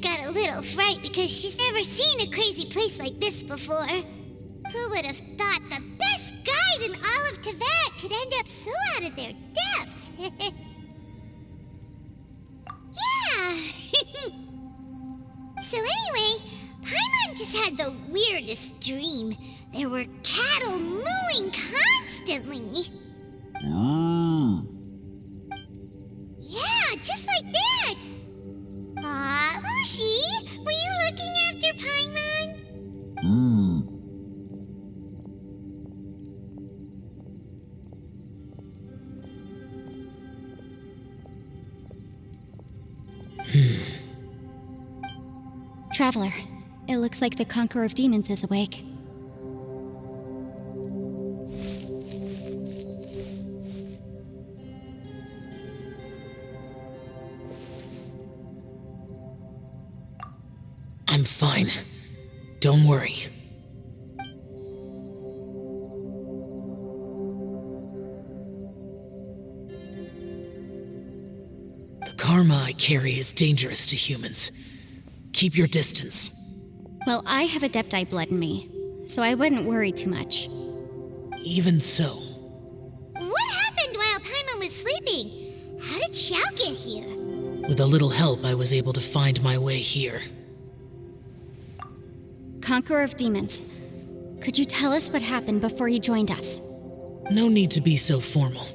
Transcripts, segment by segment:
got a little fright because she's never seen a crazy place like this before. Who would have thought the best guide in all of Teyvat could end up so out of their depth? Yeah! So anyway, Paimon just had the weirdest dream. There were cattle mooing constantly. Yeah, just like that. Aw, Ushi, were you looking after Paimon? Traveler, it looks like the Conqueror of Demons is awake. I'm fine. Don't worry. The karma I carry is dangerous to humans. Keep your distance. Well, I have Adepti blood in me, so I wouldn't worry too much. Even so. What happened while Paimon was sleeping? How did Xiao get here? With a little help, I was able to find my way here. Conqueror of Demons, could you tell us what happened before you joined us? No need to be so formal.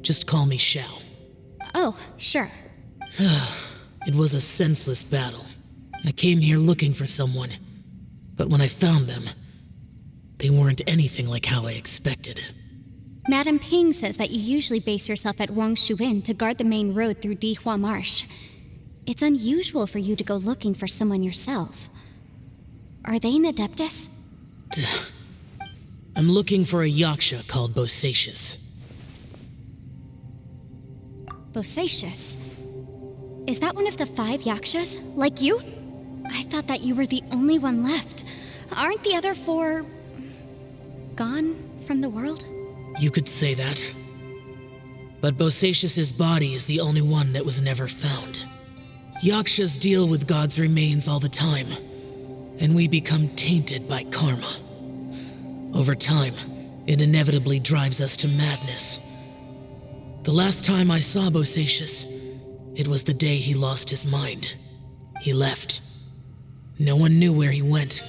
Just call me Xiao. Oh, sure. It was a senseless battle. I came here looking for someone, but when I found them, they weren't anything like how I expected. Madame Ping says that you usually base yourself at Wangshu Inn to guard the main road through Dihua Marsh. It's unusual for you to go looking for someone yourself. Are they an Adeptus? I'm looking for a Yaksha called Bosacius. Bosacius? Is that one of the 5 Yakshas, like you? I thought that you were the only one left. Aren't the other 4... gone from the world? You could say that. But Bosacius's body is the only one that was never found. Yakshas deal with God's remains all the time, and we become tainted by karma. Over time, it inevitably drives us to madness. The last time I saw Bosacius, it was the day he lost his mind. He left. No one knew where he went,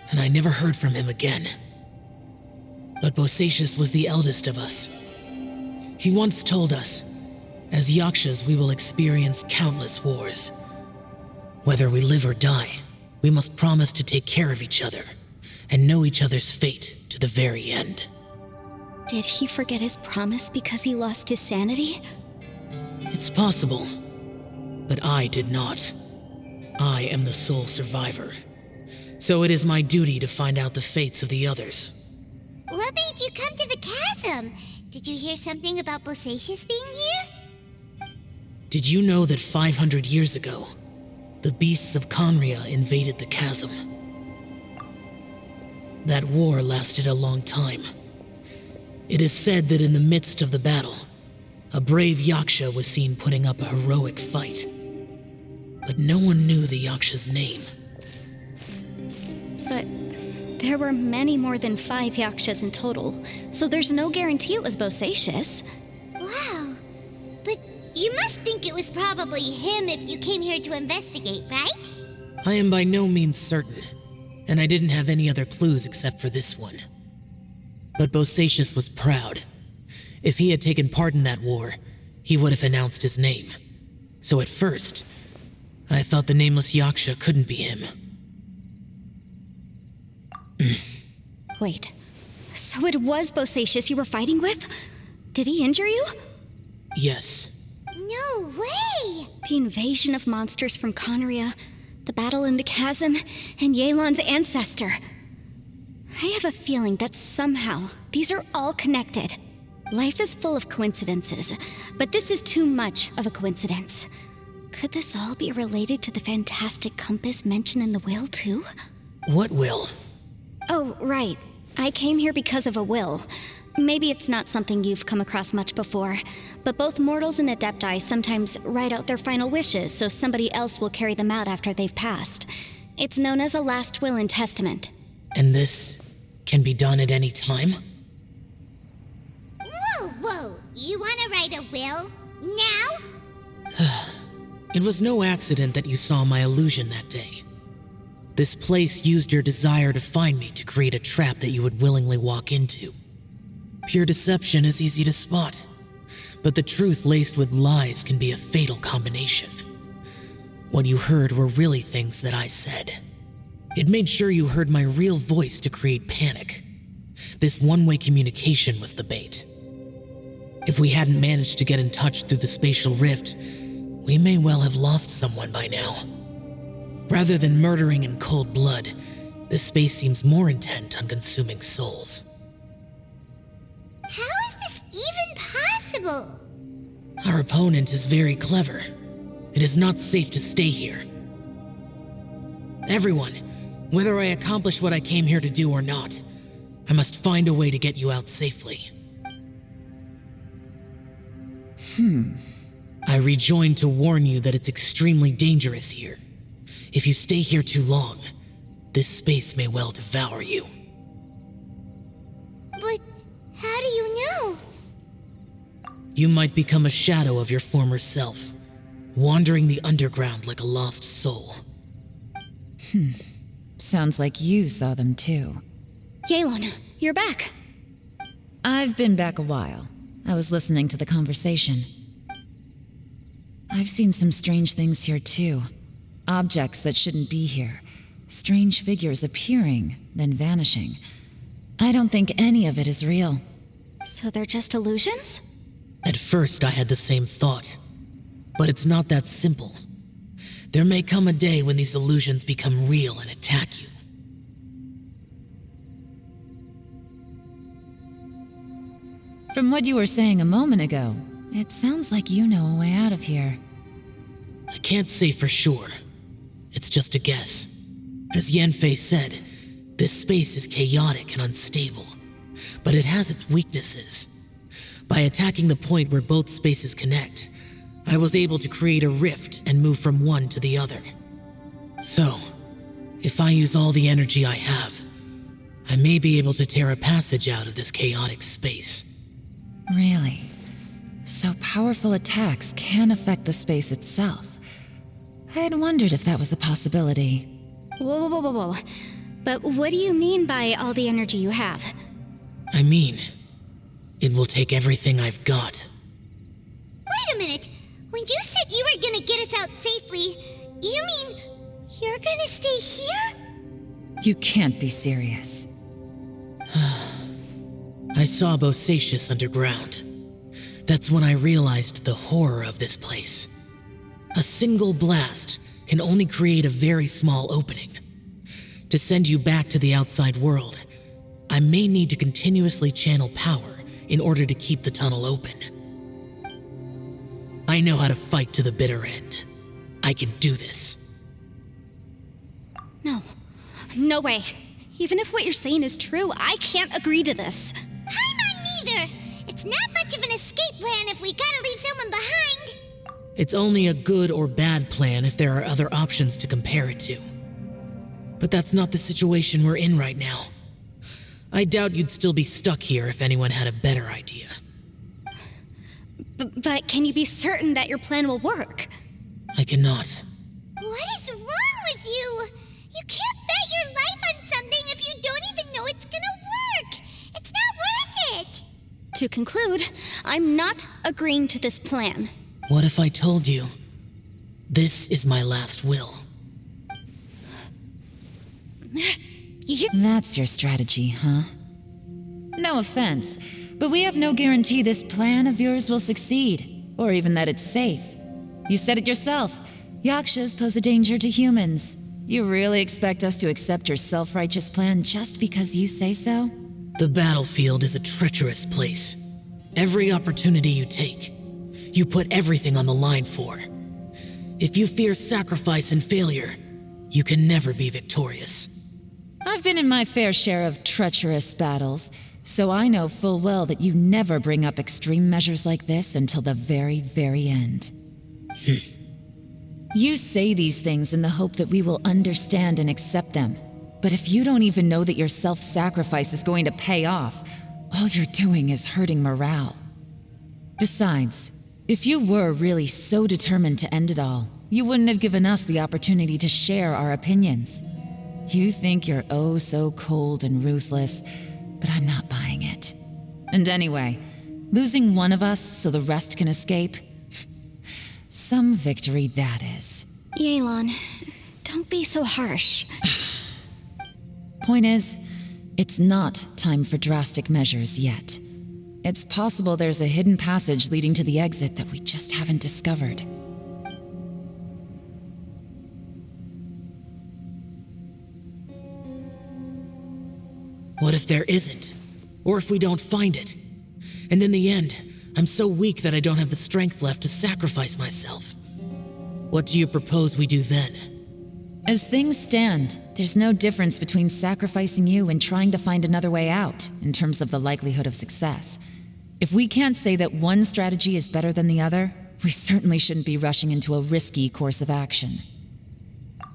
and I never heard from him again. But Bosacius was the eldest of us. He once told us, as Yakshas we will experience countless wars. Whether we live or die, we must promise to take care of each other, and know each other's fate to the very end. Did he forget his promise because he lost his sanity? It's possible, but I did not. I am the sole survivor, so it is my duty to find out the fates of the others. What made you come to the chasm? Did you hear something about Bosacius being here? Did you know that 500 years ago, the beasts of Conria invaded the chasm? That war lasted a long time. It is said that in the midst of the battle, a brave Yaksha was seen putting up a heroic fight. But no one knew the Yaksha's name. But there were many more than 5 Yakshas in total, so there's no guarantee it was Bosacius. Wow. But you must think it was probably him if you came here to investigate, right? I am by no means certain, and I didn't have any other clues except for this one. But Bosacius was proud. If he had taken part in that war, he would have announced his name. So at first, I thought the nameless Yaksha couldn't be him. Wait, so it was Bosacius you were fighting with? Did he injure you? Yes. No way! The invasion of monsters from Conria, the battle in the chasm, and Yelan's ancestor. I have a feeling that somehow these are all connected. Life is full of coincidences, but this is too much of a coincidence. Could this all be related to the fantastic compass mentioned in the will, too? What will? Oh, right. I came here because of a will. Maybe it's not something you've come across much before, but both mortals and adepti sometimes write out their final wishes so somebody else will carry them out after they've passed. It's known as a last will and testament. And this can be done at any time? Whoa. You wanna write a will? Now? It was no accident that you saw my illusion that day. This place used your desire to find me to create a trap that you would willingly walk into. Pure deception is easy to spot, but the truth laced with lies can be a fatal combination. What you heard were really things that I said. It made sure you heard my real voice to create panic. This one-way communication was the bait. If we hadn't managed to get in touch through the spatial rift, we may well have lost someone by now. Rather than murdering in cold blood, this space seems more intent on consuming souls. How is this even possible? Our opponent is very clever. It is not safe to stay here. Everyone, whether I accomplish what I came here to do or not, I must find a way to get you out safely. I rejoined to warn you that it's extremely dangerous here. If you stay here too long, this space may well devour you. But how do you know? You might become a shadow of your former self, wandering the underground like a lost soul. Sounds like you saw them too. Yelan, you're back. I've been back a while. I was listening to the conversation. I've seen some strange things here too. Objects that shouldn't be here. Strange figures appearing, then vanishing. I don't think any of it is real. So they're just illusions? At first I had the same thought, but it's not that simple. There may come a day when these illusions become real and attack you. From what you were saying a moment ago, it sounds like you know a way out of here. I can't say for sure. It's just a guess. As Yanfei said, this space is chaotic and unstable, but it has its weaknesses. By attacking the point where both spaces connect, I was able to create a rift and move from one to the other. So, if I use all the energy I have, I may be able to tear a passage out of this chaotic space. Really? So powerful attacks can affect the space itself. I had wondered if that was a possibility. Whoa. But what do you mean by all the energy you have? I mean, it will take everything I've got. Wait a minute. When you said you were gonna get us out safely, you mean you're gonna stay here? You can't be serious. I saw Bosacius underground. That's when I realized the horror of this place. A single blast can only create a very small opening. To send you back to the outside world, I may need to continuously channel power in order to keep the tunnel open. I know how to fight to the bitter end. I can do this. No way. Even if what you're saying is true, I can't agree to this. I'm not neither. It's not much of an escape plan if we gotta leave someone behind. It's only a good or bad plan if there are other options to compare it to. But that's not the situation we're in right now. I doubt you'd still be stuck here if anyone had a better idea. But can you be certain that your plan will work? I cannot. What is wrong with you? You can't bet your life on something if you don't even know it's gonna work. It's not worth it. To conclude, I'm not agreeing to this plan. What if I told you, this is my last will? That's your strategy, huh? No offense, but we have no guarantee this plan of yours will succeed, or even that it's safe. You said it yourself. Yakshas pose a danger to humans. You really expect us to accept your self-righteous plan just because you say so? The battlefield is a treacherous place. Every opportunity you take, you put everything on the line for. If you fear sacrifice and failure, you can never be victorious. I've been in my fair share of treacherous battles, So I know full well that you never bring up extreme measures like this until the very, very end. You say these things in the hope that we will understand and accept them. But if you don't even know that your self-sacrifice is going to pay off, all you're doing is hurting morale. Besides, if you were really so determined to end it all, you wouldn't have given us the opportunity to share our opinions. You think you're oh so cold and ruthless, but I'm not buying it. And anyway, losing one of us so the rest can escape? Some victory that is. Yelan, don't be so harsh. Point is, it's not time for drastic measures yet. It's possible there's a hidden passage leading to the exit that we just haven't discovered. What if there isn't? Or if we don't find it? And in the end, I'm so weak that I don't have the strength left to sacrifice myself. What do you propose we do then? As things stand, there's no difference between sacrificing you and trying to find another way out, in terms of the likelihood of success. If we can't say that one strategy is better than the other, we certainly shouldn't be rushing into a risky course of action.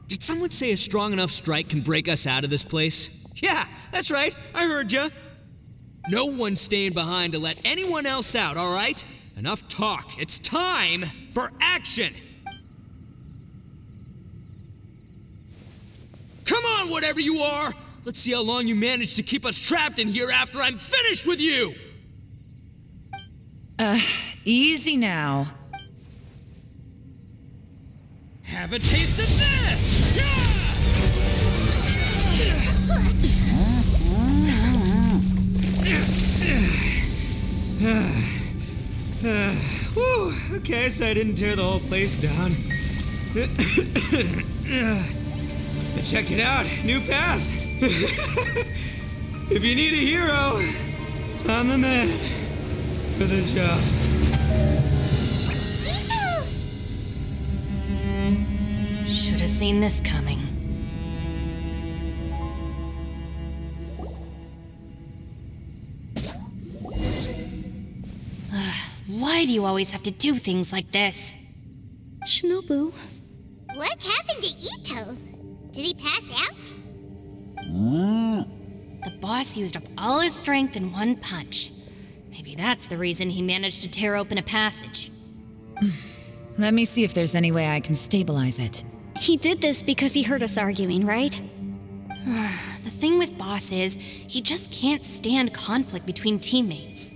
Did someone say a strong enough strike can break us out of this place? Yeah, that's right, I heard ya. No one's staying behind to let anyone else out, all right? Enough talk, it's time for action! Come on, whatever you are! Let's see how long you manage to keep us trapped in here after I'm finished with you! Easy now. Have a taste of this! Yeah! Whew, okay, so I didn't tear the whole place down. Check it out, new path. If you need a hero, I'm the man for the job. Should have seen this coming. Why do you always have to do things like this? Shinobu, What happened to Ito? Did he pass out? The boss used up all his strength in one punch. Maybe that's the reason he managed to tear open a passage. Let me see if there's any way I can stabilize it. he did this because he heard us arguing, right? The thing with Boss is, he just can't stand conflict between teammates.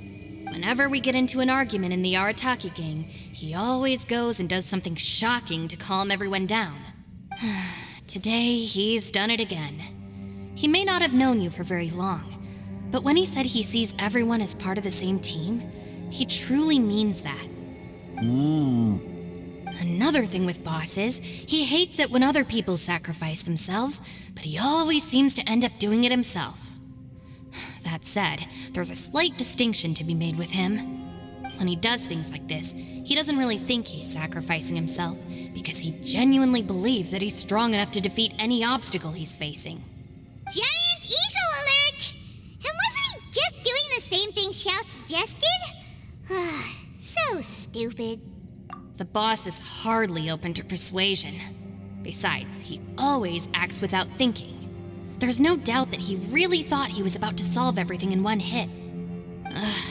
Whenever we get into an argument in the Arataki gang, he always goes and does something shocking to calm everyone down. Today, he's done it again. He may not have known you for very long, but when he said he sees everyone as part of the same team, he truly means that. Another thing with Boss is, he hates it when other people sacrifice themselves, but he always seems to end up doing it himself. That said, there's a slight distinction to be made with him. When he does things like this, he doesn't really think he's sacrificing himself, because he genuinely believes that he's strong enough to defeat any obstacle he's facing. Giant ego alert! And wasn't he just doing the same thing Xiao suggested? So stupid. The boss is hardly open to persuasion. Besides, he always acts without thinking. There's no doubt that he really thought he was about to solve everything in one hit.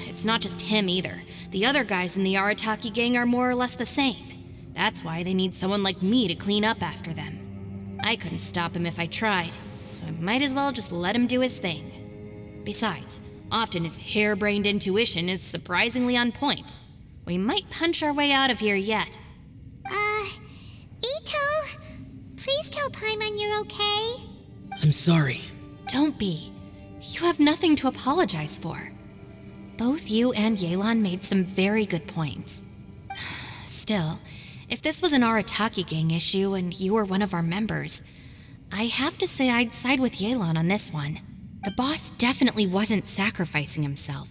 It's not just him either. The other guys in the Arataki gang are more or less the same. That's why they need someone like me to clean up after them. I couldn't stop him if I tried, so I might as well just let him do his thing. Besides, often his harebrained intuition is surprisingly on point. We might punch our way out of here yet. Ito, please tell Paimon you're okay. I'm sorry. Don't be. You have nothing to apologize for. Both you and Yelan made some very good points. Still, if this was an Arataki gang issue and you were one of our members, I have to say I'd side with Yelan on this one. The boss definitely wasn't sacrificing himself.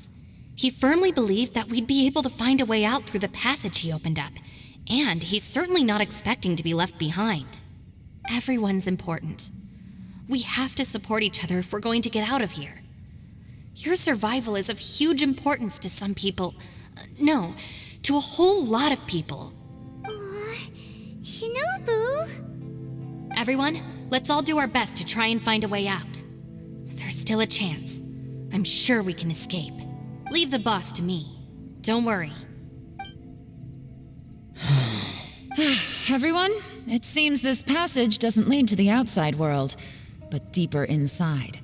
He firmly believed that we'd be able to find a way out through the passage he opened up, and he's certainly not expecting to be left behind. Everyone's important. We have to support each other if we're going to get out of here. Your survival is of huge importance to some people. No, to a whole lot of people. Aw, Shinobu. Everyone, let's all do our best to try and find a way out. There's still a chance. I'm sure we can escape. Leave the boss to me. Don't worry. Everyone, it seems this passage doesn't lead to the outside world, but deeper inside.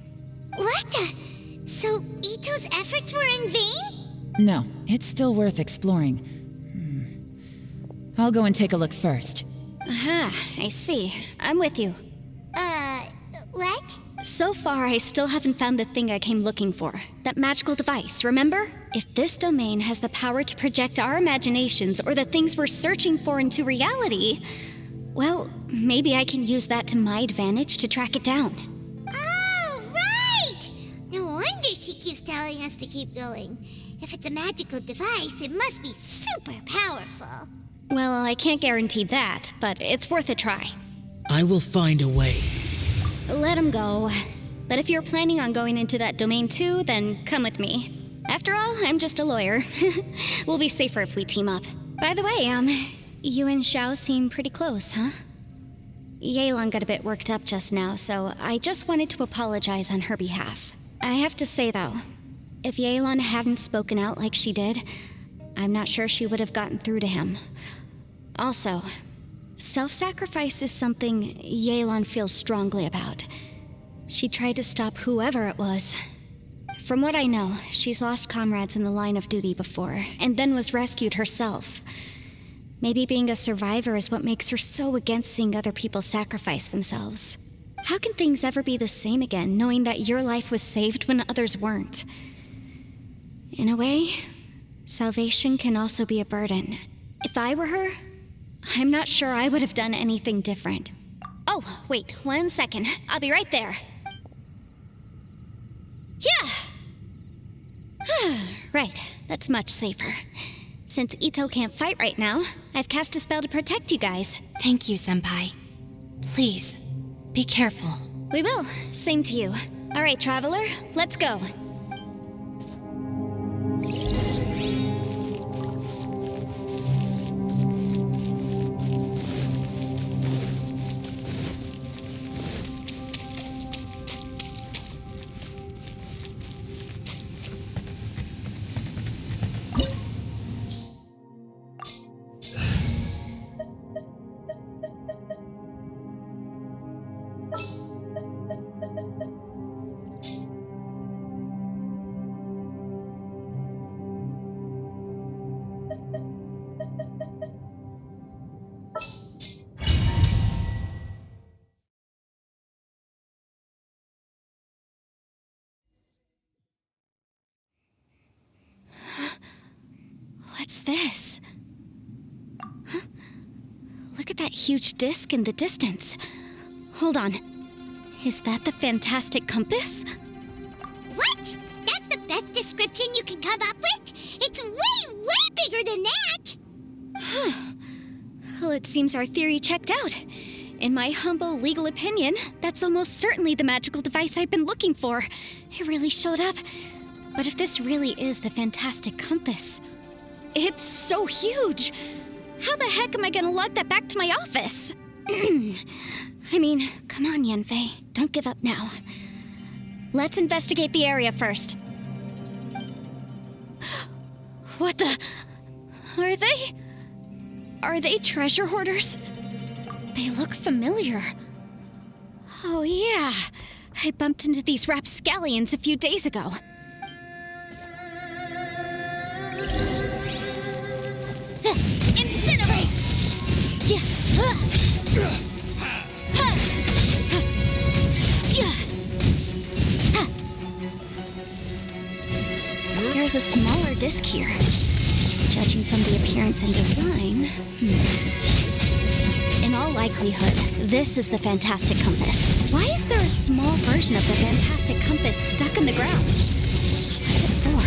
What the? So Ito's efforts were in vain? No, it's still worth exploring. I'll go and take a look first. Aha, I see. I'm with you. What? So far, I still haven't found the thing I came looking for. That magical device, remember? If this domain has the power to project our imaginations or the things we're searching for into reality, well, maybe I can use that to my advantage to track it down. Oh, right! No wonder she keeps telling us to keep going. If it's a magical device, it must be super powerful. Well, I can't guarantee that, but it's worth a try. I will find a way. Let him go. But if you're planning on going into that domain too, then come with me. After all, I'm just a lawyer. We'll be safer if we team up. By the way, you and Xiao seem pretty close, huh? Yelan got a bit worked up just now, so I just wanted to apologize on her behalf. I have to say, though, if Yelan hadn't spoken out like she did, I'm not sure she would have gotten through to him. Also, self-sacrifice is something Yelan feels strongly about. She tried to stop whoever it was. From what I know, she's lost comrades in the line of duty before, and then was rescued herself. Maybe being a survivor is what makes her so against seeing other people sacrifice themselves. How can things ever be the same again, knowing that your life was saved when others weren't? In a way, salvation can also be a burden. If I were her, I'm not sure I would have done anything different. Oh, wait, 1 second. I'll be right there. Yeah! Right, that's much safer. Since Ito can't fight right now, I've cast a spell to protect you guys. Thank you, Senpai. Please, be careful. We will. Same to you. All right, traveler, let's go. What's this? Huh? Look at that huge disc in the distance. Hold on. Is that the fantastic compass? What? That's the best description you can come up with? It's way, way bigger than that! Huh. Well, it seems our theory checked out. In my humble legal opinion, that's almost certainly the magical device I've been looking for. It really showed up. But if this really is the fantastic compass, it's so huge! How the heck am I gonna lug that back to my office? I mean, come on, Yanfei. Don't give up now. Let's investigate the area first. What the... Are they treasure hoarders? They look familiar. Oh yeah, I bumped into these rapscallions a few days ago. Incinerate! There's a smaller disc here. Judging from the appearance and design... In all likelihood, this is the Fantastic Compass. Why is there a small version of the Fantastic Compass stuck in the ground? What's it for?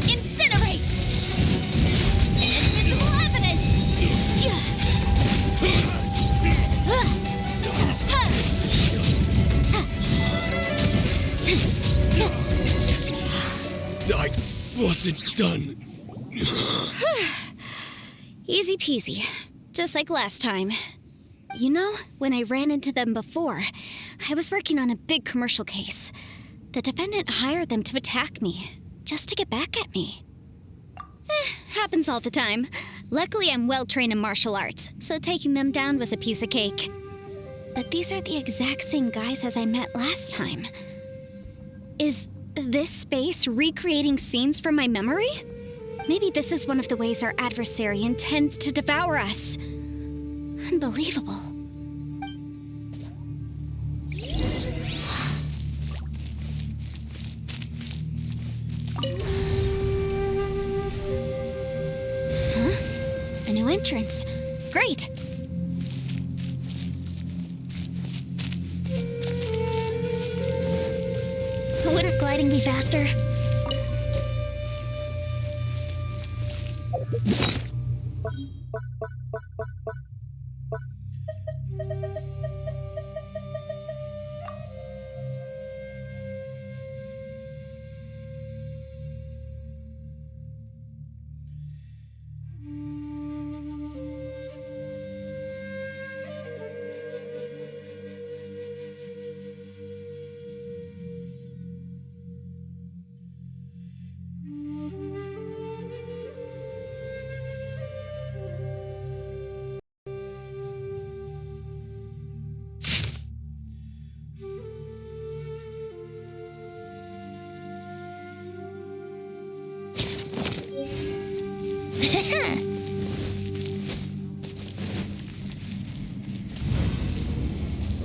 Incinerate! Invisible evidence! isn't done. Easy peasy. Just like last time. You know, when I ran into them before, I was working on a big commercial case. The defendant hired them to attack me, just to get back at me. Happens all the time. Luckily, I'm well-trained in martial arts, so taking them down was a piece of cake. But these are the exact same guys as I met last time. Is this space recreating scenes from my memory? Maybe this is one of the ways our adversary intends to devour us. Unbelievable. Huh? A new entrance. Great. Wouldn't gliding be faster?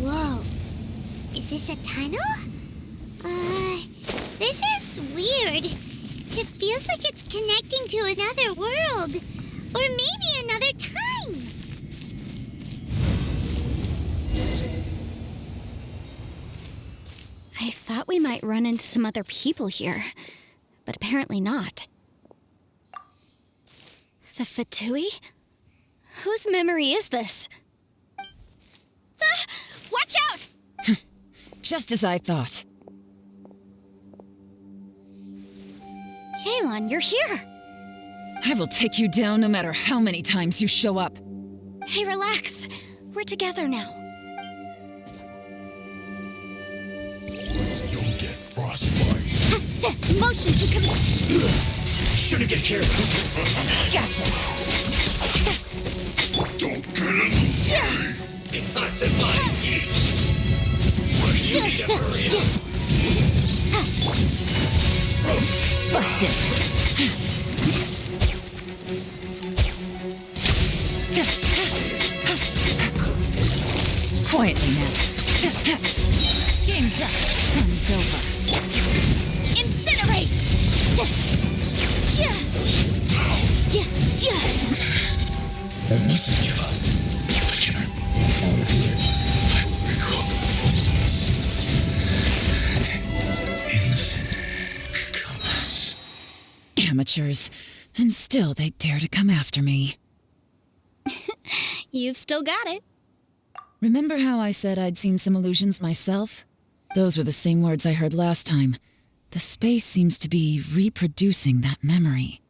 Whoa. Is this a tunnel? This is weird. It feels like it's connecting to another world. Or maybe another time. I thought we might run into some other people here, but apparently not. The Fatui? Whose memory is this? Ah! Watch out! Just as I thought. Yelan, you're here! I will take you down no matter how many times you show up. Hey, relax. We're together now. You'll get frostbite. Motion to commit. Shouldn't get careful. Gotcha. Don't get in the way. Detoxify. You need to hurry up. Busted. Quietly now. Game's up. Sun's over. Incinerate! I mustn't give up. But can I all of you? I will recover this infant compass. Amateurs. And still they dare to come after me. You've still got it. Remember how I said I'd seen some illusions myself? Those were the same words I heard last time. The space seems to be reproducing that memory.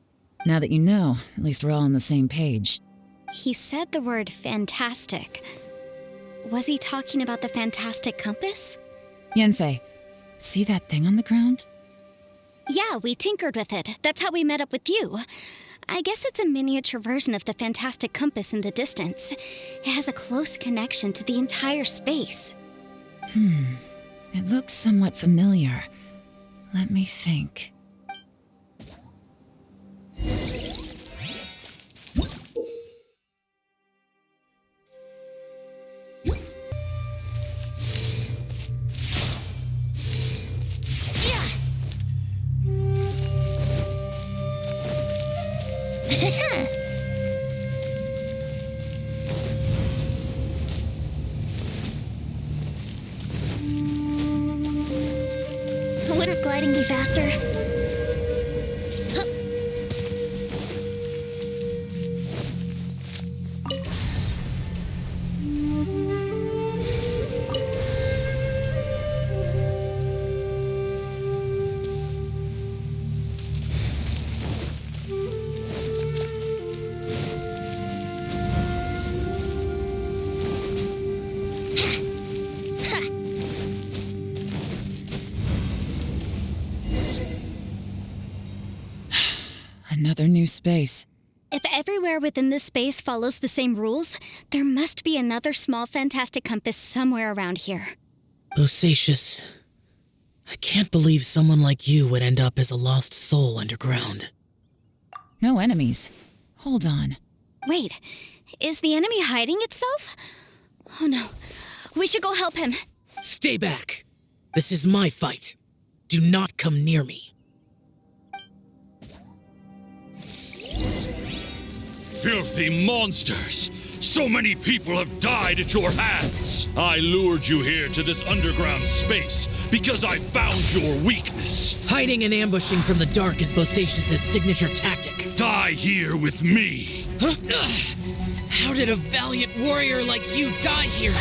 Now that you know, at least we're all on the same page. He said the word fantastic. Was he talking about the fantastic compass? Yanfei, see that thing on the ground? Yeah, we tinkered with it. That's how we met up with you. I guess it's a miniature version of the fantastic compass in the distance. It has a close connection to the entire space. It looks somewhat familiar. Let me think. Wouldn't gliding be faster? Another new space. If everywhere within this space follows the same rules, there must be another small fantastic compass somewhere around here. Bosacius, I can't believe someone like you would end up as a lost soul underground. No enemies. Hold on. Wait, is the enemy hiding itself? Oh no, we should go help him. Stay back! This is my fight. Do not come near me. Filthy monsters! So many people have died at your hands! I lured you here to this underground space because I found your weakness. Hiding and ambushing from the dark is Bosacius' signature tactic. Die here with me! Huh? How did a valiant warrior like you die here?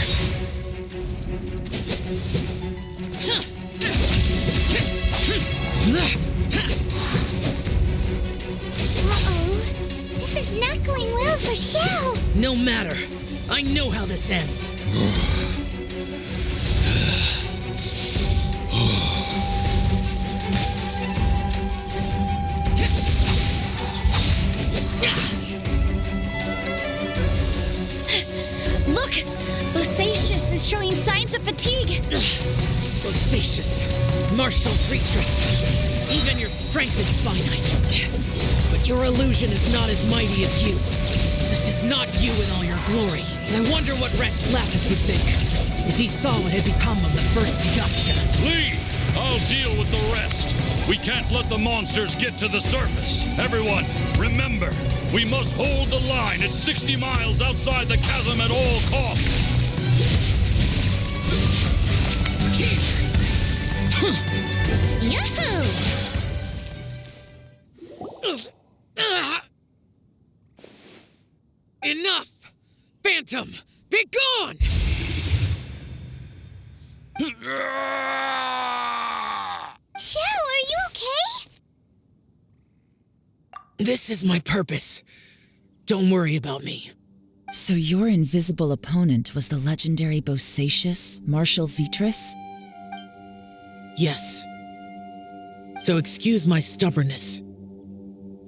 Uh-oh. This is not going well for Xiao. No matter. I know how this ends. Look! Bosacius is showing signs of fatigue. Bosacius, martial creaturess. Even your strength is finite. But your illusion is not as mighty as you. This is not you in all your glory. And I wonder what Rex Lapis would think if he saw what had become of the first Yaksha. Leave! I'll deal with the rest. We can't let the monsters get to the surface. Everyone, remember, we must hold the line at 60 miles outside the chasm at all costs. Yahoo! Enough! Phantom, be gone! Xiao, are you okay? This is my purpose. Don't worry about me. So your invisible opponent was the legendary Bosacius, Marshal Vitris? Yes. So excuse my stubbornness.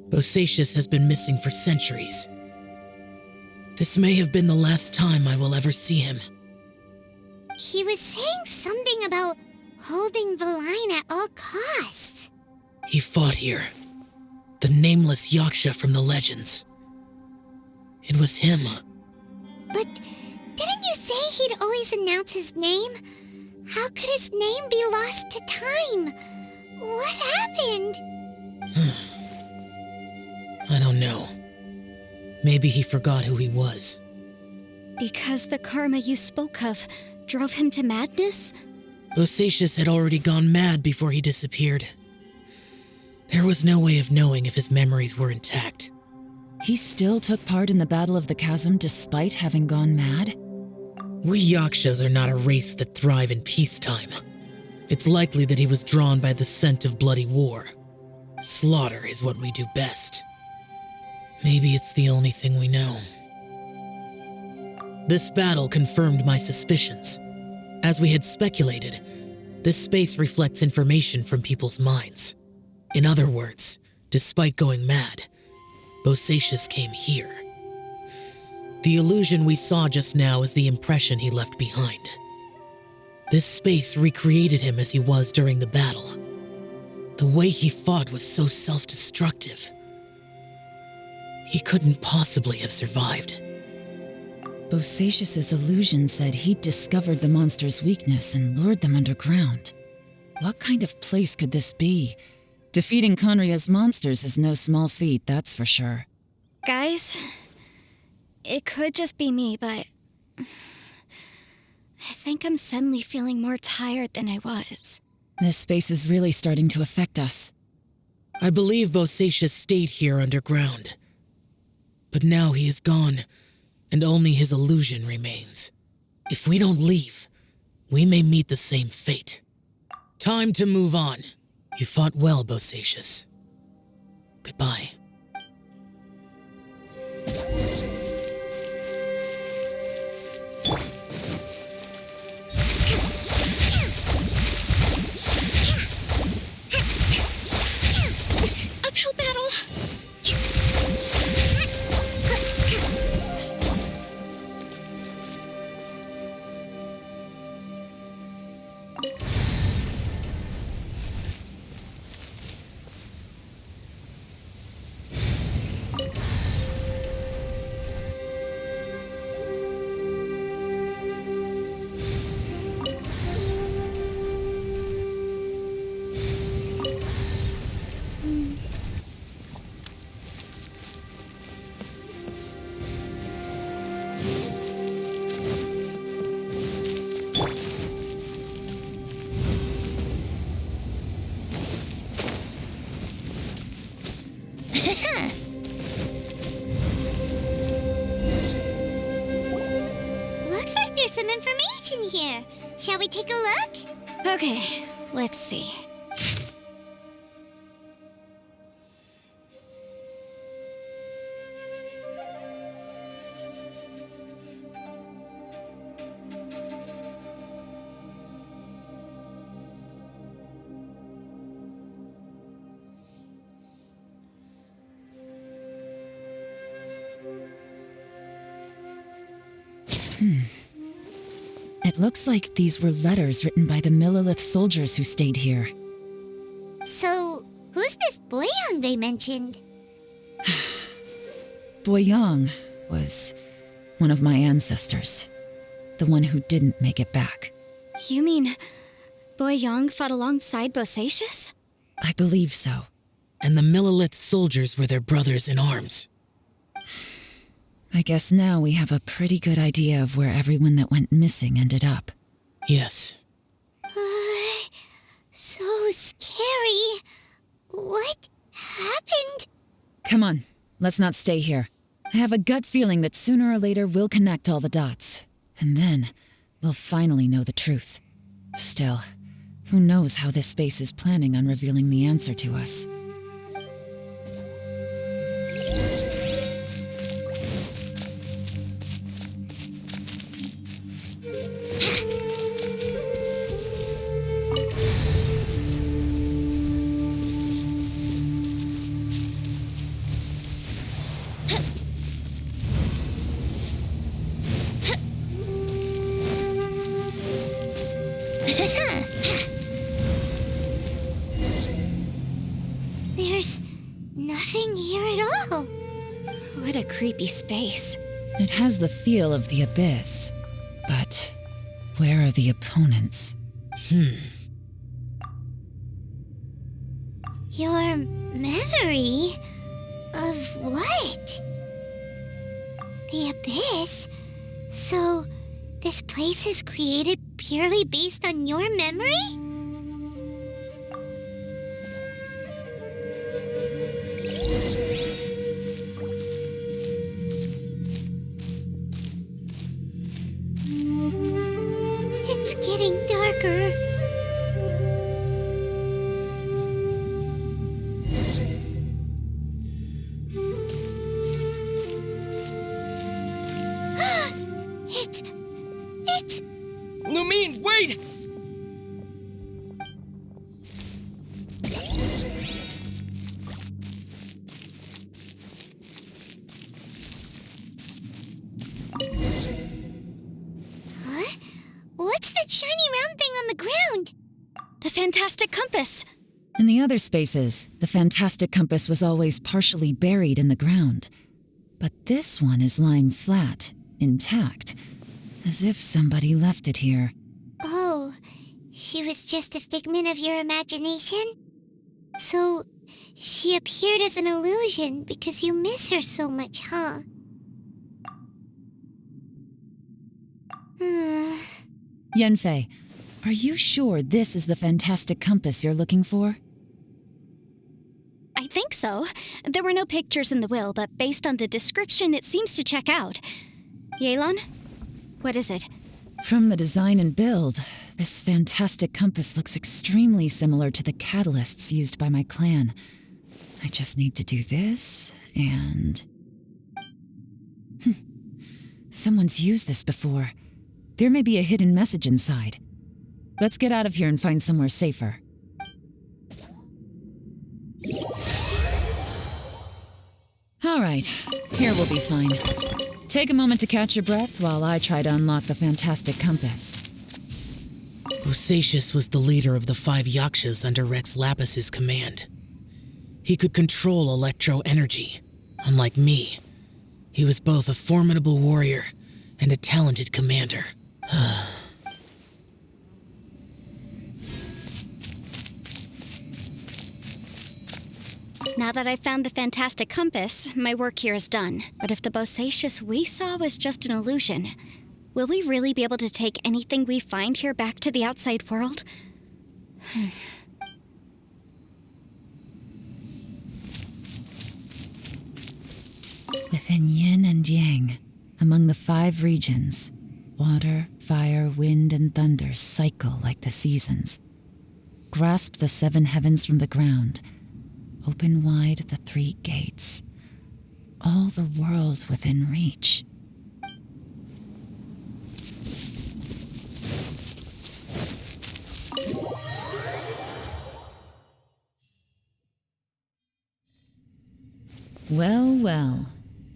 Bosacius has been missing for centuries. This may have been the last time I will ever see him. He was saying something about holding the line at all costs. He fought here. The nameless Yaksha from the legends. It was him. But didn't you say he'd always announce his name? How could his name be lost to time? What happened? I don't know. Maybe he forgot who he was. Because the karma you spoke of drove him to madness? Bosacius had already gone mad before he disappeared. There was no way of knowing if his memories were intact. He still took part in the Battle of the Chasm despite having gone mad? We Yakshas are not a race that thrive in peacetime. It's likely that he was drawn by the scent of bloody war. Slaughter is what we do best. Maybe it's the only thing we know. This battle confirmed my suspicions. As we had speculated, this space reflects information from people's minds. In other words, despite going mad, Bosacius came here. The illusion we saw just now is the impression he left behind. This space recreated him as he was during the battle. The way he fought was so self-destructive. He couldn't possibly have survived. Bosacius's illusion said he'd discovered the monster's weakness and lured them underground. What kind of place could this be? Defeating Conria's monsters is no small feat, that's for sure. Guys, it could just be me, but I think I'm suddenly feeling more tired than I was. This space is really starting to affect us. I believe Bosacius stayed here underground. But now he is gone, and only his illusion remains. If we don't leave, we may meet the same fate. Time to move on. You fought well, Bosacius. Goodbye. Uphill battle! information here. Shall we take a look? Okay, let's see. It looks like these were letters written by the Millilith soldiers who stayed here. So, who's this Boyang they mentioned? Boyang was one of my ancestors. The one who didn't make it back. You mean Boyang fought alongside Bosacius? I believe so. And the Millilith soldiers were their brothers in arms. I guess now we have a pretty good idea of where everyone that went missing ended up. Yes. So scary. What happened? Come on, let's not stay here. I have a gut feeling that sooner or later we'll connect all the dots. And then, we'll finally know the truth. Still, who knows how this space is planning on revealing the answer to us. There's nothing here at all. What a creepy space. It has the feel of the abyss. But where are the opponents? Your memory of what? The abyss? So, this place is created purely based on your memory? It's getting darker. It's... Lumine, wait! Huh? What's that shiny round thing on the ground? The fantastic compass! In the other spaces, the fantastic compass was always partially buried in the ground. But this one is lying flat, intact, as if somebody left it here. Oh, she was just a figment of your imagination? So, she appeared as an illusion because you miss her so much, huh? Yenfei, are you sure this is the fantastic compass you're looking for? I think so. There were no pictures in the will, but based on the description, it seems to check out. Yelan? What is it? From the design and build, this fantastic compass looks extremely similar to the catalysts used by my clan. I just need to do this, and... Someone's used this before. There may be a hidden message inside. Let's get out of here and find somewhere safer. All right, here we'll be fine. Take a moment to catch your breath while I try to unlock the fantastic compass. Bosacius was the leader of the 5 Yakshas under Rex Lapis's command. He could control electro energy. Unlike me, he was both a formidable warrior and a talented commander. Now that I've found the fantastic compass, my work here is done. But if the Bosacius we saw was just an illusion, will we really be able to take anything we find here back to the outside world? Within yin and yang, among the 5 regions, Water, fire, wind, and thunder cycle like the seasons. Grasp the 7 heavens from the ground. Open wide the 3 gates. All the world within reach. Well, well.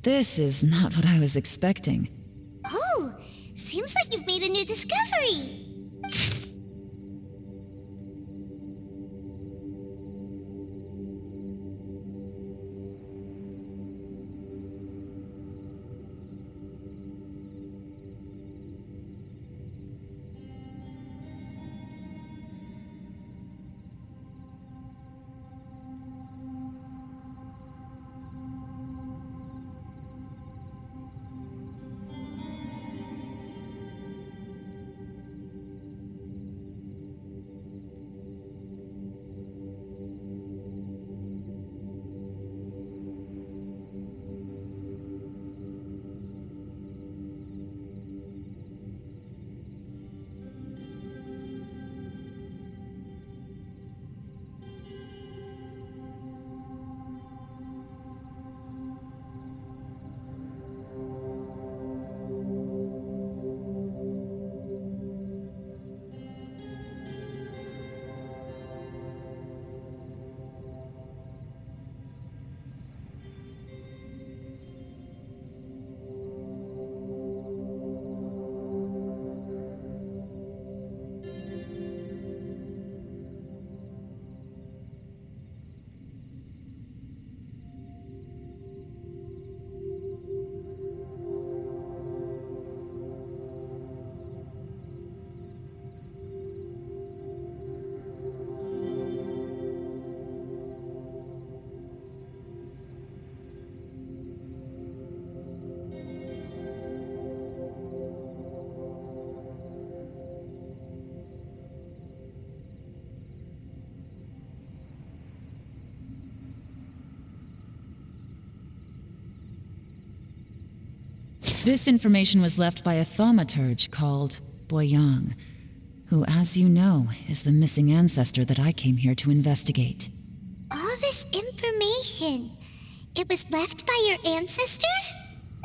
This is not what I was expecting. Oh, seems like you've made a new discovery. This information was left by a thaumaturge called Boyang, who, as you know, is the missing ancestor that I came here to investigate. All this information, it was left by your ancestor?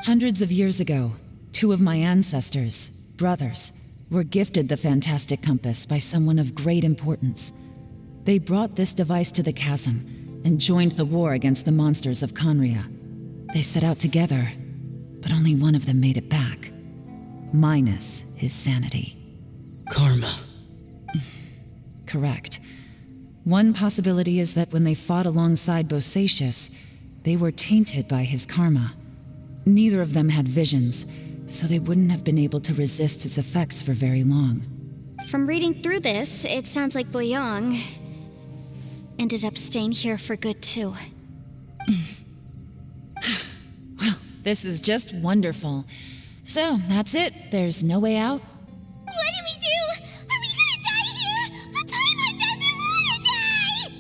Hundreds of years ago, 2 of my ancestors, brothers, were gifted the fantastic compass by someone of great importance. They brought this device to the chasm and joined the war against the monsters of Conria. They set out together, but only one of them made it back, minus his sanity. Karma. Correct. One possibility is that when they fought alongside Bosacius, they were tainted by his karma. Neither of them had visions, so they wouldn't have been able to resist its effects for very long. From reading through this, it sounds like Boyang ended up staying here for good too. Well, this is just wonderful. So, that's it. There's no way out. What do we do? Are we gonna die here? But Paimon doesn't wanna die!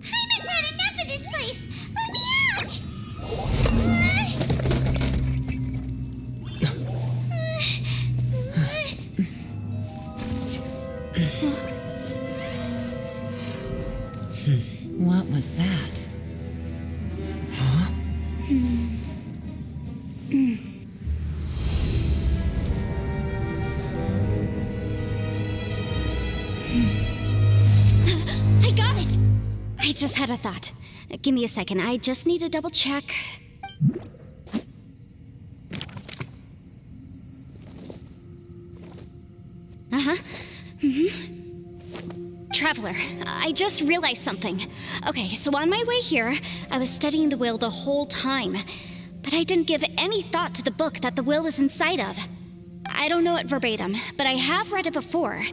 Paimon's had enough of this place! Let me out! What was that? Huh? I got it! I just had a thought. Give me a second. I just need to double check. Traveler, I just realized something. Okay, so on my way here, I was studying the will the whole time, but I didn't give any thought to the book that the will was inside of. I don't know it verbatim, but I have read it before.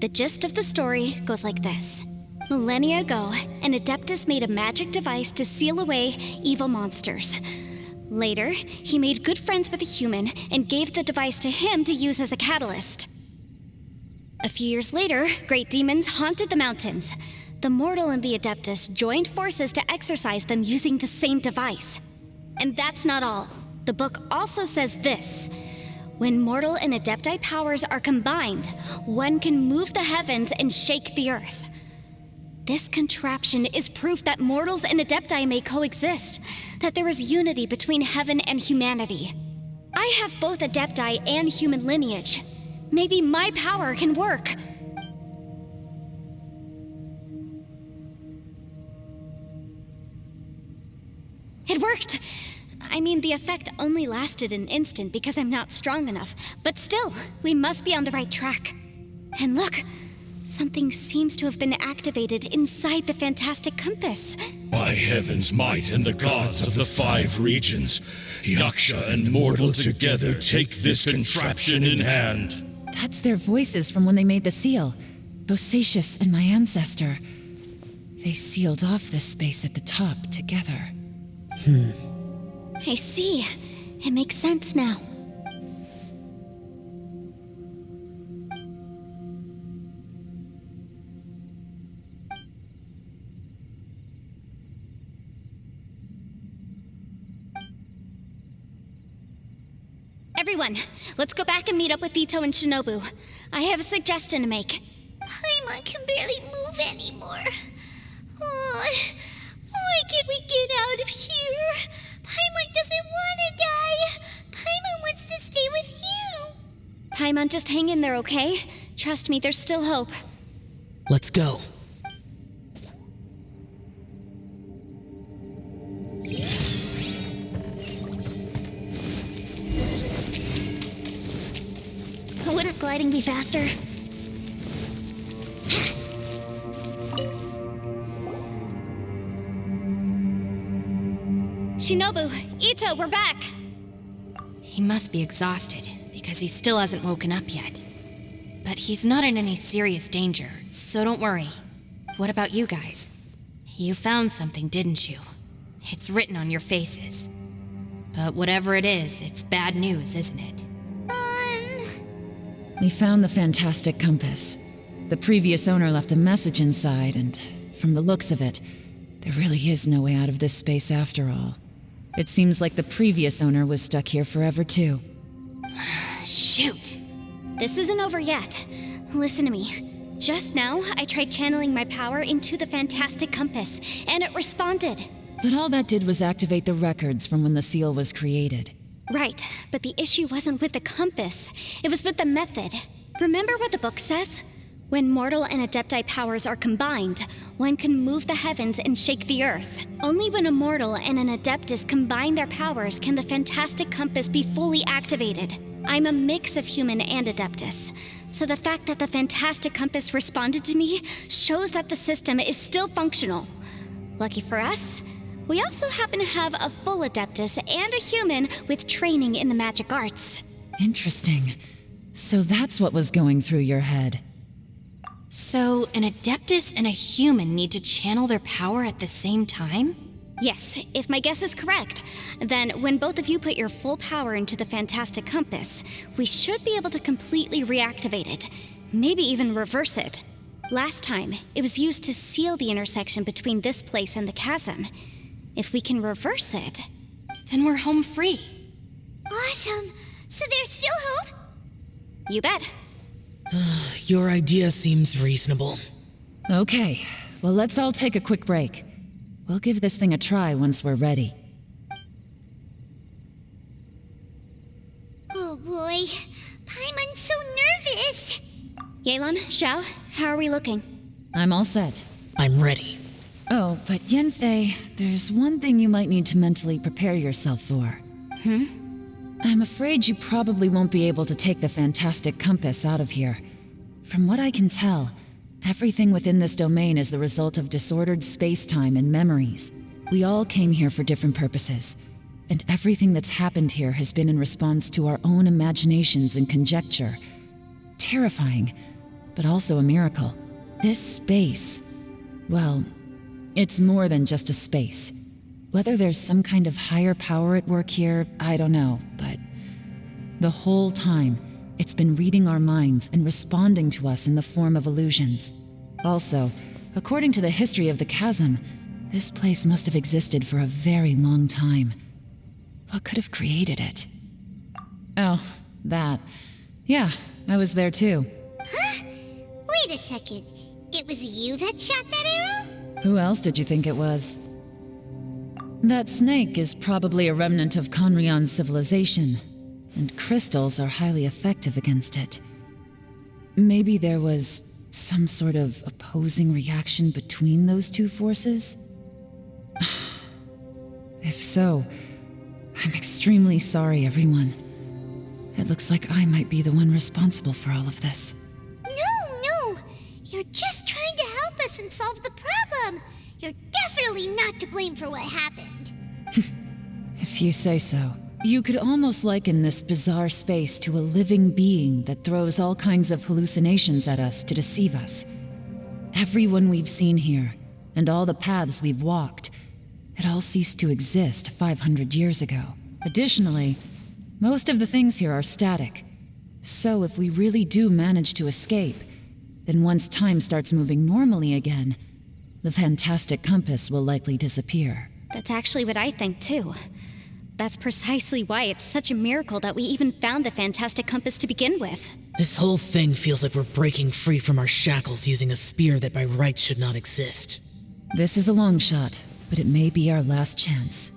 The gist of the story goes like this. Millennia ago, an Adeptus made a magic device to seal away evil monsters. Later, he made good friends with a human and gave the device to him to use as a catalyst. A few years later, great demons haunted the mountains. The mortal and the Adeptus joined forces to exorcise them using the same device. And that's not all. The book also says this: when mortal and adepti powers are combined, one can move the heavens and shake the earth. This contraption is proof that mortals and adepti may coexist, that there is unity between heaven and humanity. I have both adepti and human lineage. Maybe my power can work. It worked! I mean, the effect only lasted an instant because I'm not strong enough, but still, we must be on the right track. And look, something seems to have been activated inside the fantastic compass. By heaven's might and the gods of the 5 regions, Yaksha and mortal together take this contraption in hand. That's their voices from when they made the seal. Bosacius and my ancestor. They sealed off this space at the top together. I see. It makes sense now. Everyone, let's go back and meet up with Ito and Shinobu. I have a suggestion to make. Paimon can barely move anymore. Oh, why can't we get out of here? Paimon doesn't want to die. Paimon wants to stay with you. Paimon, just hang in there, okay? Trust me, there's still hope. Let's go. Wouldn't gliding be faster? Shinobu, Ito, we're back! He must be exhausted, because he still hasn't woken up yet. But he's not in any serious danger, so don't worry. What about you guys? You found something, didn't you? It's written on your faces. But whatever it is, it's bad news, isn't it? We found the fantastic compass. The previous owner left a message inside, and from the looks of it, there really is no way out of this space after all. It seems like the previous owner was stuck here forever too. Shoot! This isn't over yet. Listen to me. Just now, I tried channeling my power into the fantastic compass, and it responded. But all that did was activate the records from when the seal was created. Right, but the issue wasn't with the compass. It was with the method. Remember what the book says? When mortal and adepti powers are combined, one can move the heavens and shake the earth. Only when a mortal and an adeptus combine their powers can the fantastic compass be fully activated. I'm a mix of human and adeptus, so the fact that the fantastic compass responded to me shows that the system is still functional. Lucky for us, we also happen to have a full adeptus and a human with training in the magic arts. Interesting. So that's what was going through your head. So, an adeptus and a human need to channel their power at the same time? Yes, if my guess is correct, then when both of you put your full power into the fantastic compass, we should be able to completely reactivate it, maybe even reverse it. Last time, it was used to seal the intersection between this place and the chasm. If we can reverse it, Then we're home free. Awesome. So there's still hope? you bet. Your idea seems reasonable. Okay, well let's all take a quick break. We'll give this thing a try once we're ready. Oh boy. Paimon's so nervous. Yelan, Xiao, how are we looking? I'm all set. I'm ready. Oh, but Yanfei, there's one thing you might need to mentally prepare yourself for. I'm afraid you probably won't be able to take the fantastic compass out of here. From what I can tell, everything within this domain is the result of disordered space-time and memories. We all came here for different purposes, and everything that's happened here has been in response to our own imaginations and conjecture. Terrifying, but also a miracle. This space, well, it's more than just a space. Whether there's some kind of higher power at work here, I don't know, but the whole time, it's been reading our minds and responding to us in the form of illusions. Also, according to the history of the chasm, this place must have existed for a very long time. What could have created it? Oh, that. Yeah, I was there too. Huh? Wait a second. It was you that shot that arrow? Who else did you think it was? That snake is probably a remnant of Conrion's civilization, and crystals are highly effective against it. Maybe there was some sort of opposing reaction between those two forces? If so, I'm extremely sorry, everyone. It looks like I might be the one responsible for all of this. No. You're just trying to help us and solve the problem. You're definitely not to blame for what happened. If you say so. You could almost liken this bizarre space to a living being that throws all kinds of hallucinations at us to deceive us. Everyone we've seen here, and all the paths we've walked, it all ceased to exist 500 years ago. Additionally, most of the things here are static. So if we really do manage to escape, then once time starts moving normally again, the fantastic compass will likely disappear. That's actually what I think, too. That's precisely why it's such a miracle that we even found the fantastic compass to begin with. This whole thing feels like we're breaking free from our shackles using a spear that by rights should not exist. This is a long shot, but it may be our last chance.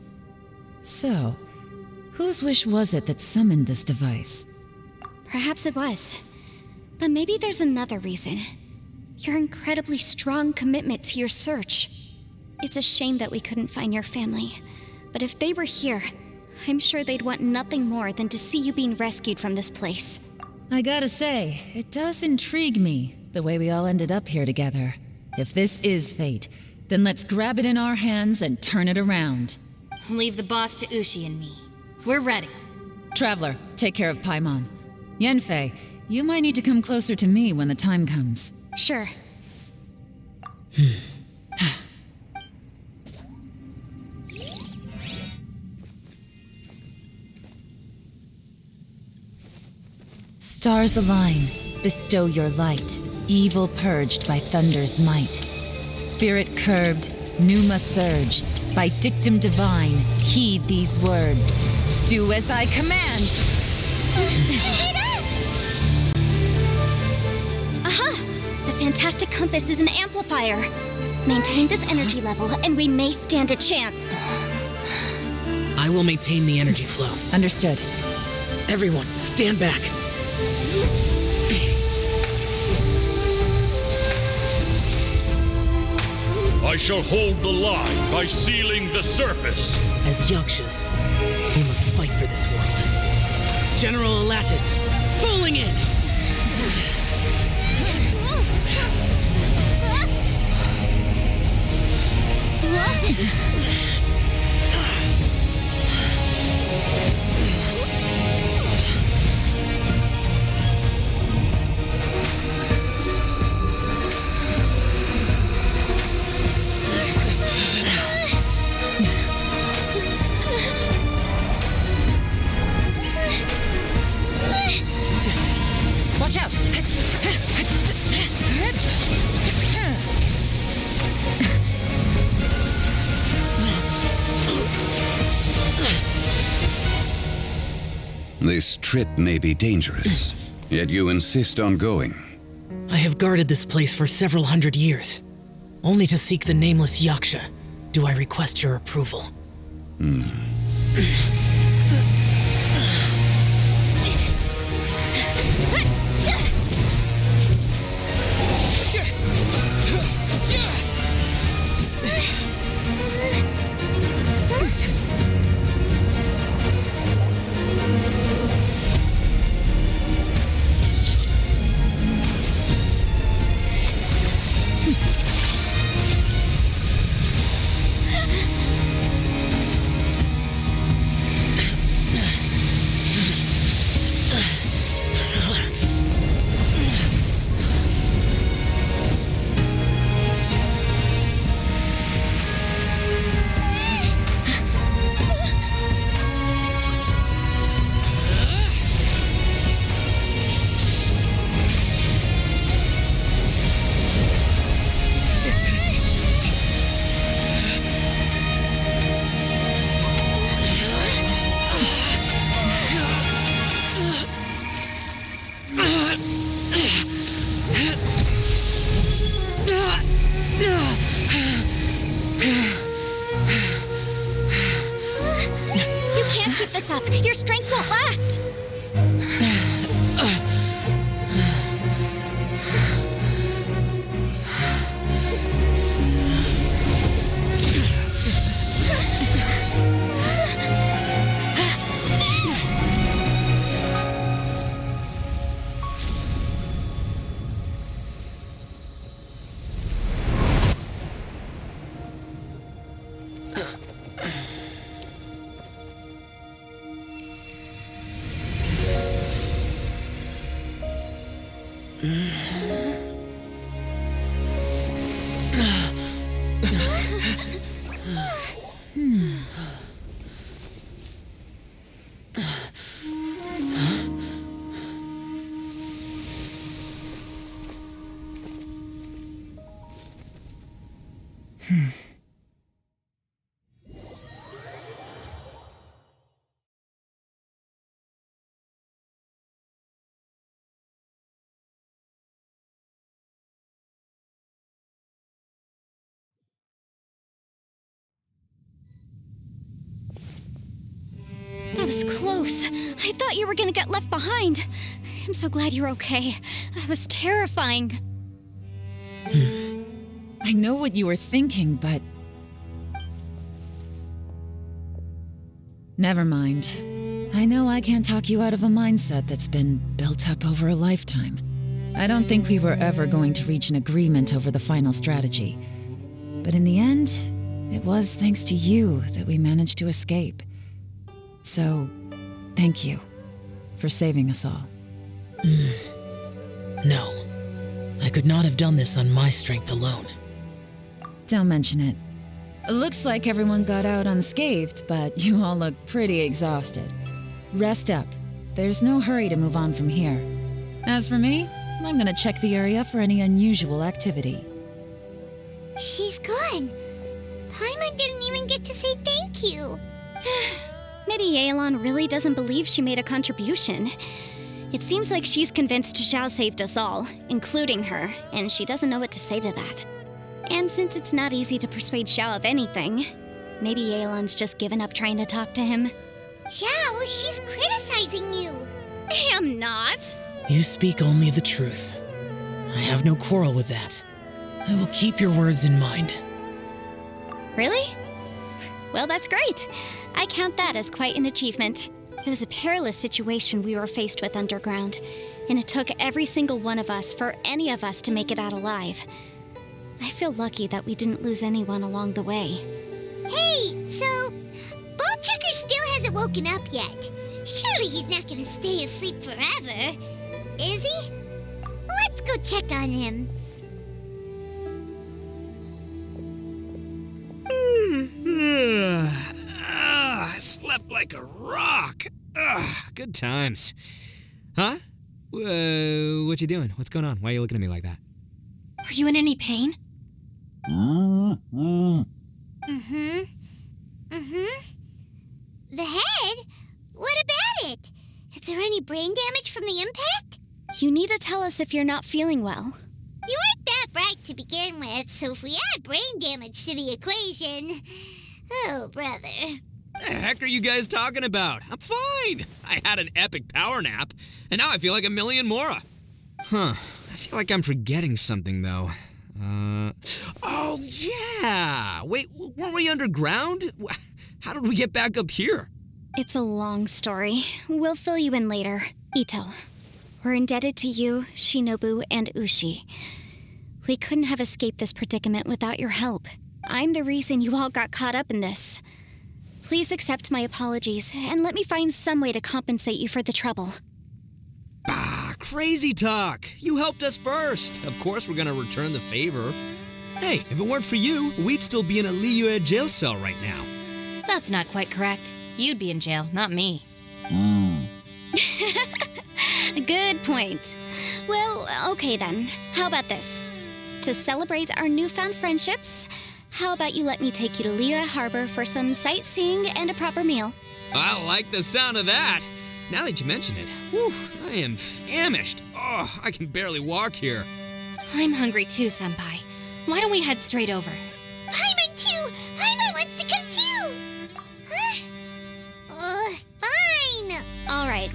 So, whose wish was it that summoned this device? Perhaps it was. But maybe there's another reason. Your incredibly strong commitment to your search. It's a shame that we couldn't find your family. But if they were here, I'm sure they'd want nothing more than to see you being rescued from this place. I gotta say, it does intrigue me, the way we all ended up here together. If this is fate, then let's grab it in our hands and turn it around. Leave the boss to Ushi and me. We're ready. Traveler, take care of Paimon. Yenfei, you might need to come closer to me when the time comes. Sure. Stars align, bestow your light, evil purged by thunder's might. Spirit curbed, pneuma surge, by dictum divine, heed these words. Do as I command! Aha! The fantastic compass is an amplifier. Maintain this energy level, and we may stand a chance. I will maintain the energy flow. Understood. Everyone, stand back. I shall hold the line by sealing the surface. As Yakshas, we must fight for this world. General Elatus, falling in! Watch out! This trip may be dangerous, yet you insist on going. I have guarded this place for several hundred years. Only to seek the nameless Yaksha do I request your approval. Keep this up. Your strength won't last. That was close. I thought you were gonna get left behind. I'm so glad you're okay. That was terrifying. I know what you were thinking, but... Never mind. I know I can't talk you out of a mindset that's been built up over a lifetime. I don't think we were ever going to reach an agreement over the final strategy. But in the end, it was thanks to you that we managed to escape. So, thank you for saving us all. No. I could not have done this on my strength alone. Don't mention it. It looks like everyone got out unscathed, but you all look pretty exhausted. Rest up. There's no hurry to move on from here. As for me, I'm gonna check the area for any unusual activity. She's gone. Paimon didn't even get to say thank you. Maybe Yelan really doesn't believe she made a contribution. It seems like she's convinced Xiao saved us all, including her, and she doesn't know what to say to that. And since it's not easy to persuade Xiao of anything, maybe Yelan's just given up trying to talk to him. Xiao, she's criticizing you. I am not. You speak only the truth. I have no quarrel with that. I will keep your words in mind. Really? Well, that's great. I count that as quite an achievement. It was a perilous situation we were faced with underground, and it took every single one of us for any of us to make it out alive. I feel lucky that we didn't lose anyone along the way. Hey, so Ballchecker still hasn't woken up yet. Surely he's not gonna stay asleep forever, is he? Let's go check on him. I slept like a rock. Good times. Huh? What you doing? What's going on? Why are you looking at me like that? Are you in any pain? The head? What about it? Is there any brain damage from the impact? You need to tell us if you're not feeling well. You weren't that bright to begin with, so if we add brain damage to the equation... Oh, brother. The heck are you guys talking about? I'm fine. I had an epic power nap, and now I feel like a million more. I feel like I'm forgetting something, though. Oh, yeah! Wait, weren't we underground? How did we get back up here? It's a long story. We'll fill you in later. Ito, we're indebted to you, Shinobu, and Ushi. We couldn't have escaped this predicament without your help. I'm the reason you all got caught up in this. Please accept my apologies, and let me find some way to compensate you for the trouble. Crazy talk. You helped us first. Of course we're gonna return the favor. Hey, if it weren't for you, we'd still be in a Liyue jail cell right now. That's not quite correct. You'd be in jail, not me. Good point. Well, okay then. How about this? To celebrate our newfound friendships, how about you let me take you to Liyue Harbor for some sightseeing and a proper meal? I like the sound of that. Now that you mention it, I am famished. Oh, I can barely walk here. I'm hungry too, Senpai. Why don't we head straight over? Paimon too! Paimon wants to come too! Huh?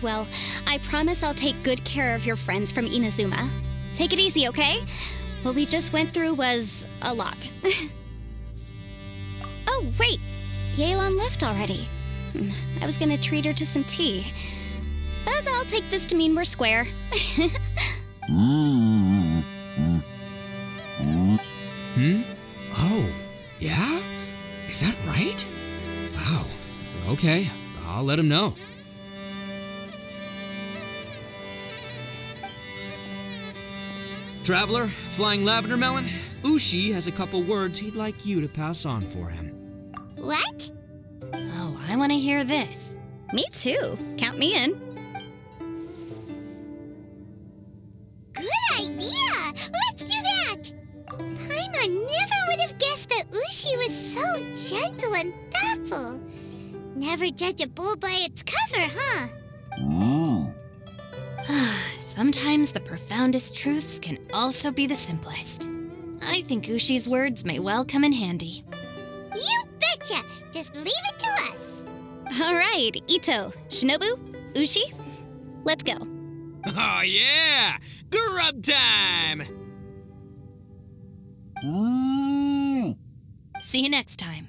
Well, I promise I'll take good care of your friends from Inazuma. Take it easy, okay? What we just went through was a lot. Oh, wait. Yelan left already. I was gonna treat her to some tea. But I'll take this to mean we're square. Oh, yeah? Is that right? Wow. Okay, I'll let him know. Traveler, Flying Lavender Melon, Ushi has a couple words he'd like you to pass on for him. What? Oh, I want to hear this. Me too. Count me in. Good idea! Let's do that! Paimon never would have guessed that Ushi was so gentle and thoughtful. Never judge a bull by its cover, huh? Sometimes the profoundest truths can also be the simplest. I think Ushi's words may well come in handy. You betcha! Just leave it to us! All right, Ito, Shinobu, Ushi, let's go. Oh yeah! Grub time! See you next time.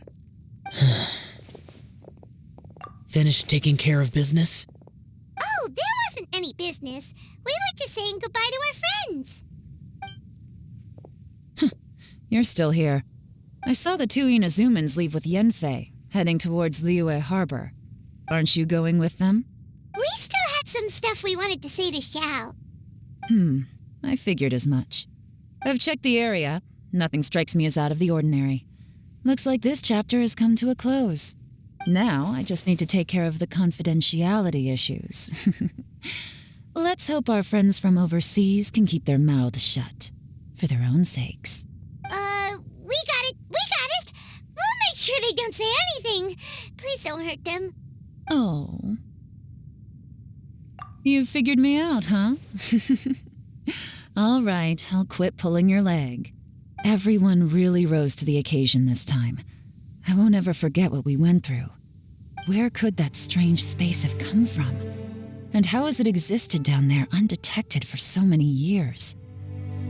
Finished taking care of business? Oh, there wasn't any business. We were just saying goodbye to our friends. You're still here. I saw the two Inazumans leave with Yenfei, heading towards Liyue Harbor. Aren't you going with them? We still had some stuff we wanted to say to Xiao. I figured as much. I've checked the area. Nothing strikes me as out of the ordinary. Looks like this chapter has come to a close. Now, I just need to take care of the confidentiality issues. Let's hope our friends from overseas can keep their mouths shut. For their own sakes. We got it! We'll make sure they don't say anything. Please don't hurt them. Oh. You figured me out, huh? All right, I'll quit pulling your leg. Everyone really rose to the occasion this time. I won't ever forget what we went through. Where could that strange space have come from? And how has it existed down there undetected for so many years?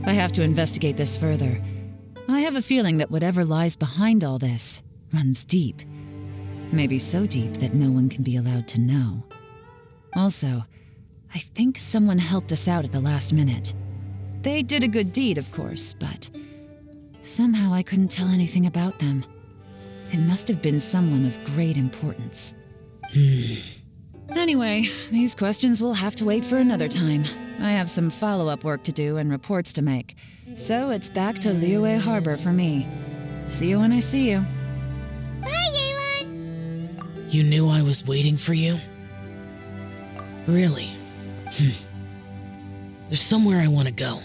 I have to investigate this further. I have a feeling that whatever lies behind all this runs deep. Maybe so deep that no one can be allowed to know. Also, I think someone helped us out at the last minute. They did a good deed, of course, but somehow I couldn't tell anything about them. It must have been someone of great importance. Anyway, these questions will have to wait for another time. I have some follow-up work to do and reports to make. So it's back to Liyue Harbor for me. See you when I see you. Bye, Yelan! You knew I was waiting for you? Really? There's somewhere I want to go.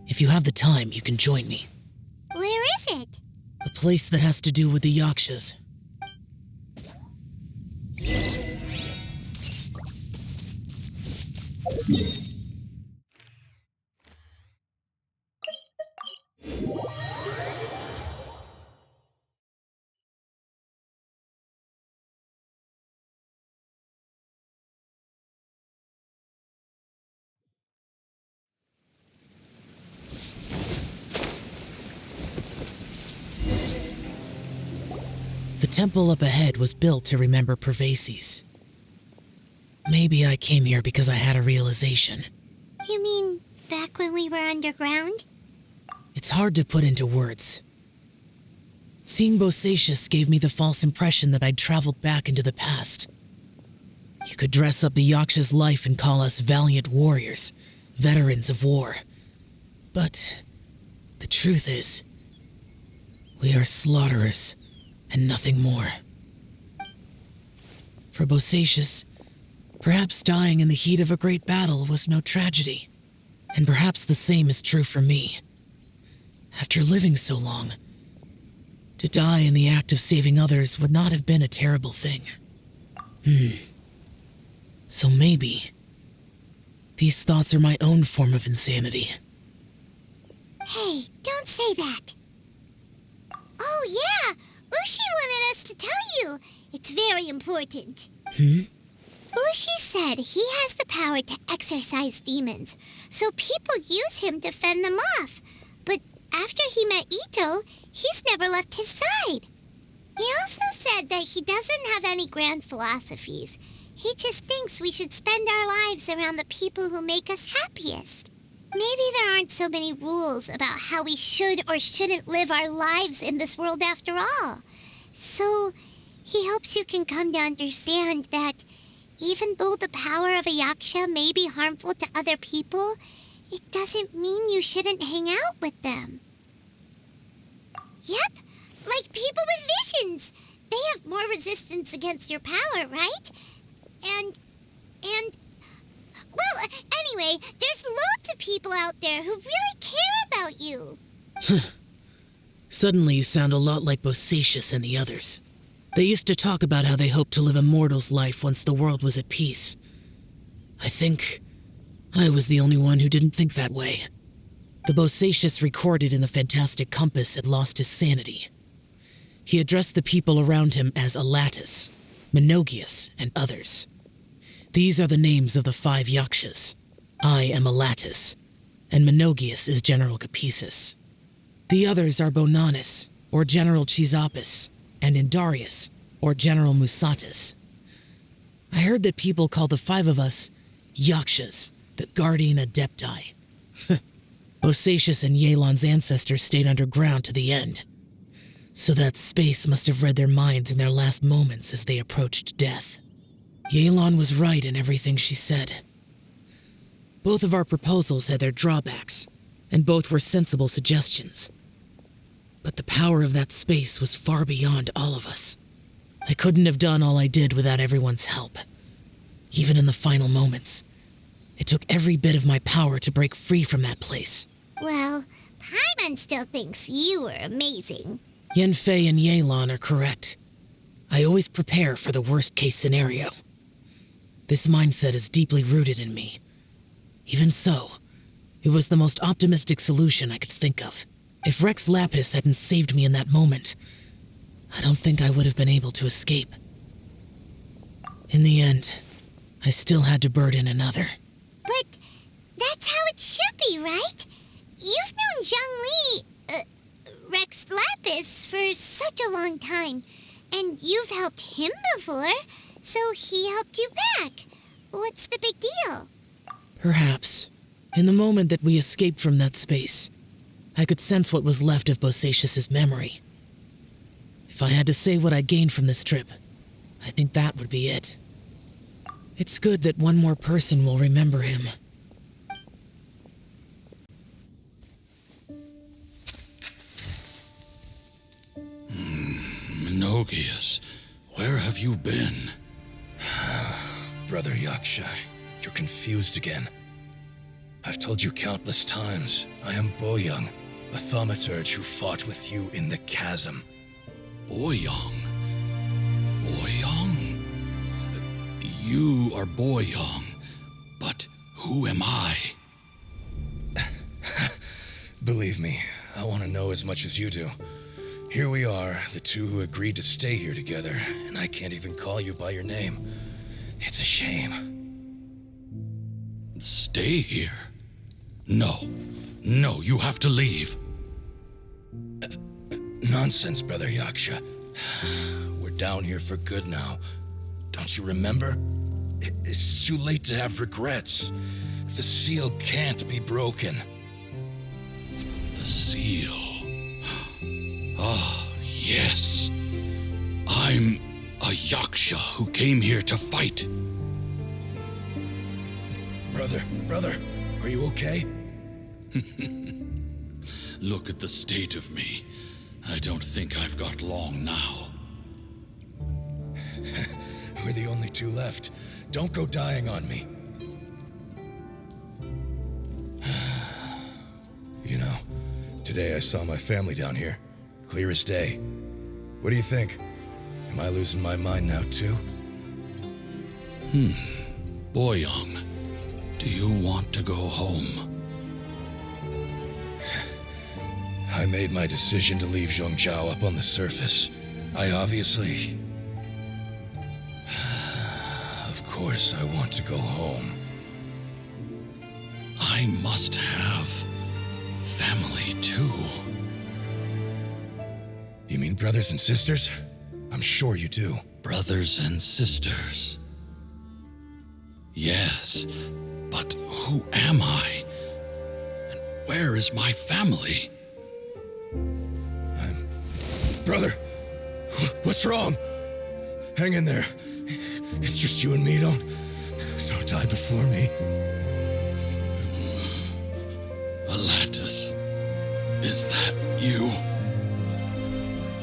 If you have the time, you can join me. Where is it? A place that has to do with the Yakshas. The temple up ahead was built to remember Pervases. Maybe I came here because I had a realization. You mean back when we were underground? It's hard to put into words. Seeing Bosacius gave me the false impression that I'd traveled back into the past. You could dress up the Yaksha's life and call us valiant warriors, veterans of war. But the truth is, we are slaughterers and nothing more. For Bosacius, perhaps dying in the heat of a great battle was no tragedy. And perhaps the same is true for me. After living so long, to die in the act of saving others would not have been a terrible thing. So maybe these thoughts are my own form of insanity. Hey, don't say that. Oh yeah, Ushi wanted us to tell you. It's very important. Ushi said he has the power to exorcise demons, so people use him to fend them off. But after he met Ito, he's never left his side. He also said that he doesn't have any grand philosophies. He just thinks we should spend our lives around the people who make us happiest. Maybe there aren't so many rules about how we should or shouldn't live our lives in this world after all. So, he hopes you can come to understand that even though the power of a yaksha may be harmful to other people, it doesn't mean you shouldn't hang out with them. Yep, like people with visions. They have more resistance against your power, right? And... Well, anyway, there's loads of people out there who really care about you. Suddenly you sound a lot like Bosacius and the others. They used to talk about how they hoped to live a mortal's life once the world was at peace. I think I was the only one who didn't think that way. The Bosacius recorded in the Fantastic Compass had lost his sanity. He addressed the people around him as Alatus, Menogius, and others. These are the names of the 5 yakshas. I am Alatus, and Menogius is General Capisis. The others are Bonanis, or General Chisapis, and Indarius, or General Musatus. I heard that people call the 5 of us yakshas, the guardian adepti. Bosacius and Yelan's ancestors stayed underground to the end. So that space must have read their minds in their last moments as they approached death. Yelan was right in everything she said. Both of our proposals had their drawbacks, and both were sensible suggestions. But the power of that space was far beyond all of us. I couldn't have done all I did without everyone's help. Even in the final moments, it took every bit of my power to break free from that place. Well, Paimon still thinks you were amazing. Yenfei and Yelan are correct. I always prepare for the worst-case scenario. This mindset is deeply rooted in me. Even so, it was the most optimistic solution I could think of. If Rex Lapis hadn't saved me in that moment, I don't think I would have been able to escape. In the end, I still had to burden another. But that's how it should be, right? You've known Zhang Li, Rex Lapis, for such a long time, and you've helped him before, so he helped you back. What's the big deal? Perhaps. In the moment that we escaped from that space, I could sense what was left of Bosacius's memory. If I had to say what I gained from this trip, I think that would be it. It's good that one more person will remember him. Menogius, where have you been? Brother Yaksha, you're confused again. I've told you countless times, I am Boyoung, the thaumaturge who fought with you in the chasm. Boyoung? Boyoung? You are Boyoung, but who am I? Believe me, I want to know as much as you do. Here we are, the two who agreed to stay here together, and I can't even call you by your name. It's a shame. Stay here? No, you have to leave. Nonsense, Brother Yaksha. We're down here for good now. Don't you remember? It's too late to have regrets. The seal can't be broken. The seal. Ah, yes. I'm a Yaksha who came here to fight. Brother, are you okay? Look at the state of me. I don't think I've got long now. We're the only two left. Don't go dying on me. You know, today I saw my family down here. Clear as day. What do you think? Am I losing my mind now too? Boyoung, do you want to go home? I made my decision to leave Zhongzhou up on the surface. I obviously... Of course I want to go home. I must have family too. You mean brothers and sisters? I'm sure you do. Brothers and sisters. Yes, but who am I? And where is my family? Brother, what's wrong? Hang in there. It's just you and me. Don't die before me. Alatus, is that you?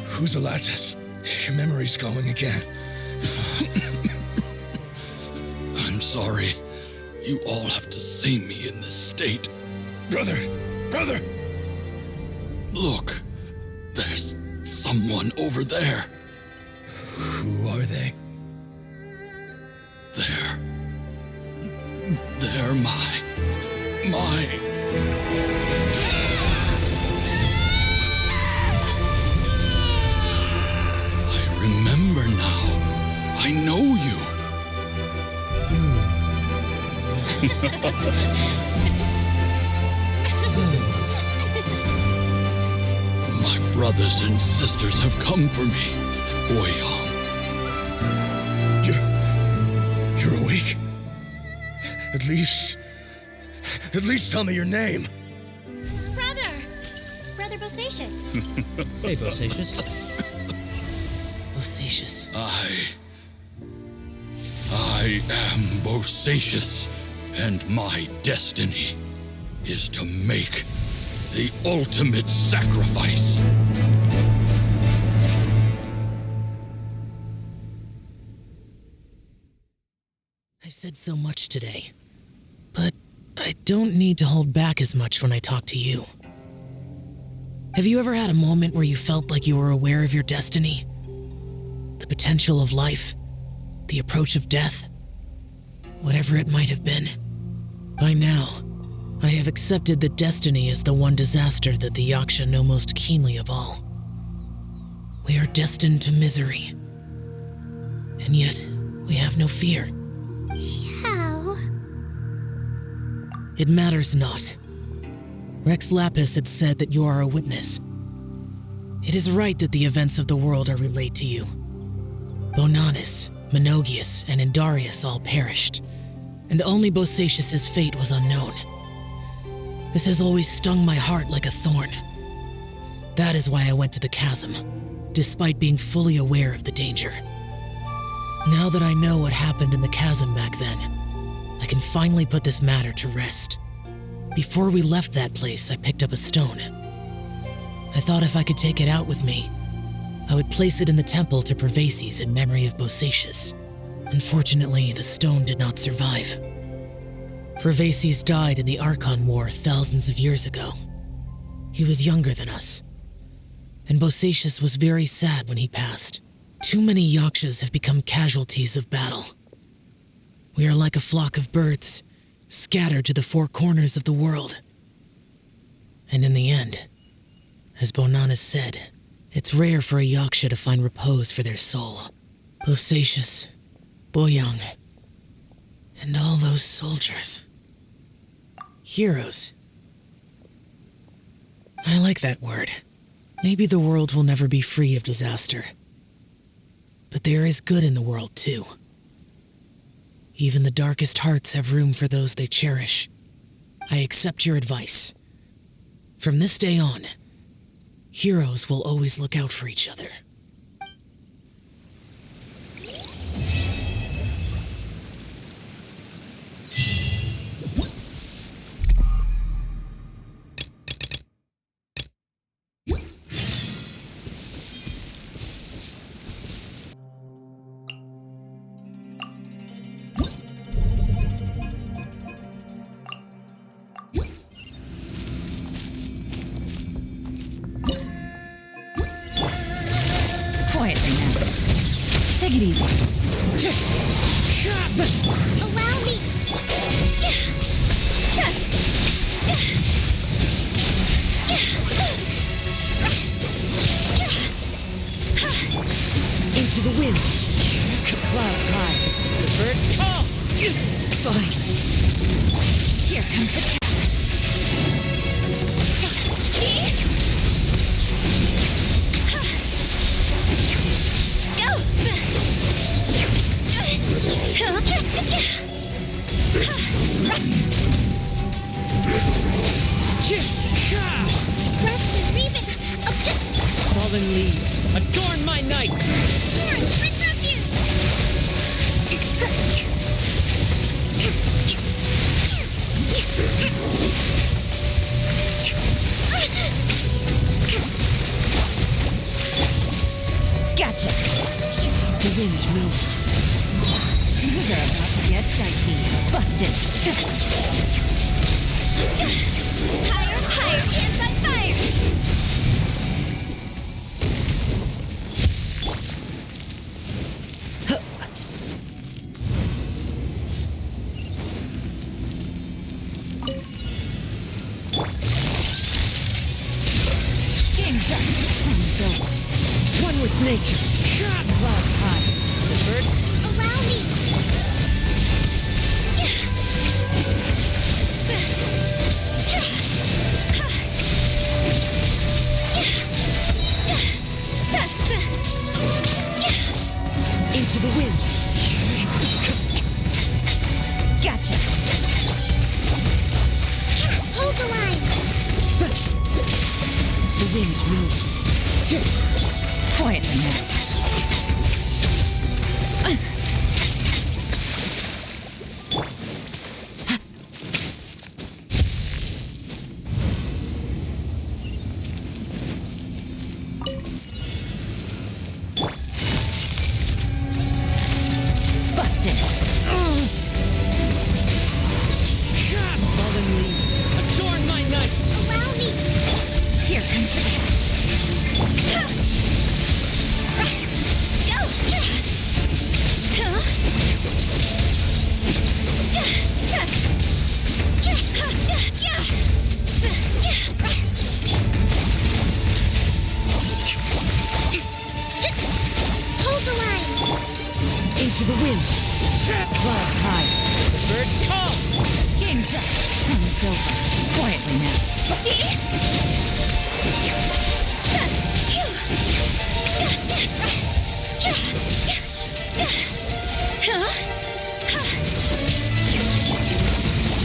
Who's Alatus? Your memory's going again. I'm sorry. You all have to see me in this state. Brother! Look, there's someone over there. Who are they? They're my... I remember now. I know you. My brothers and sisters have come for me, Boyang. You're awake? At least tell me your name. Brother Bosacius. Hey, Bosacius. Bosacius. I am Bosacius, and my destiny is to make the ultimate sacrifice. I've said so much today, but I don't need to hold back as much when I talk to you. Have you ever had a moment where you felt like you were aware of your destiny? The potential of life? The approach of death? Whatever it might have been. By now, I have accepted that destiny is the one disaster that the Yaksha know most keenly of all. We are destined to misery. And yet, we have no fear. How? It matters not. Rex Lapis had said that you are a witness. It is right that the events of the world are relayed to you. Bonanis, Menogius, and Indarius all perished, and only Bosacius's fate was unknown. This has always stung my heart like a thorn. That is why I went to the chasm, despite being fully aware of the danger. Now that I know what happened in the chasm back then, I can finally put this matter to rest. Before we left that place, I picked up a stone. I thought if I could take it out with me, I would place it in the temple to Pervases in memory of Bosacius. Unfortunately, the stone did not survive. Pervases died in the Archon War thousands of years ago. He was younger than us, and Bosacius was very sad when he passed. Too many Yakshas have become casualties of battle. We are like a flock of birds, scattered to the four corners of the world. And in the end, as Bonanis said, it's rare for a Yaksha to find repose for their soul. Bosacius, Boyang, and all those soldiers. Heroes. I like that word. Maybe the world will never be free of disaster. But there is good in the world, too. Even the darkest hearts have room for those they cherish. I accept your advice. From this day on, heroes will always look out for each other. Quietly now. Take it easy. Allow me! Into the wind! Clouds high. The birds call. Fine. Here comes the cat. Fallen leaves, adorn my night! Swords, bring refuge! Gotcha! The wind knows. Things are about to get dicey. Busted! Higher, higher, hands on fire! Game's up! Time's over. One with nature. Clouds high. The birds. Allow me! Into the wind. Gotcha. Hold the line! The wind knows me. Quietly now. Busted. Fallen leaves, adorn my night. Allow me! Here comes the catch. Hold the line! Into the wind. Clouds high. The birds call. Game's up. Time's over. Quietly now.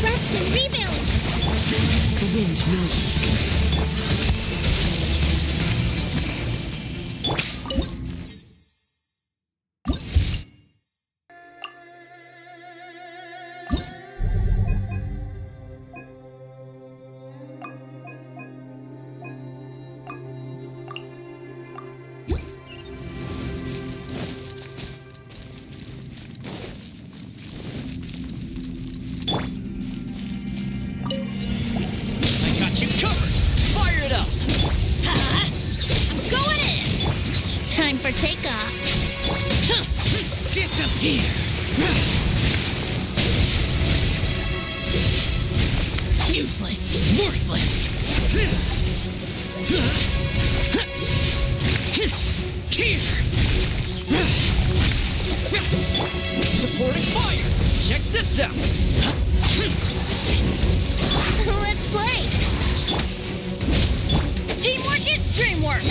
Rest and rebuild! The wind knows me. Time for takeoff. Disappear! Useless! Worthless! Here! Supporting fire! Check this out! Let's play! Teamwork is dreamwork!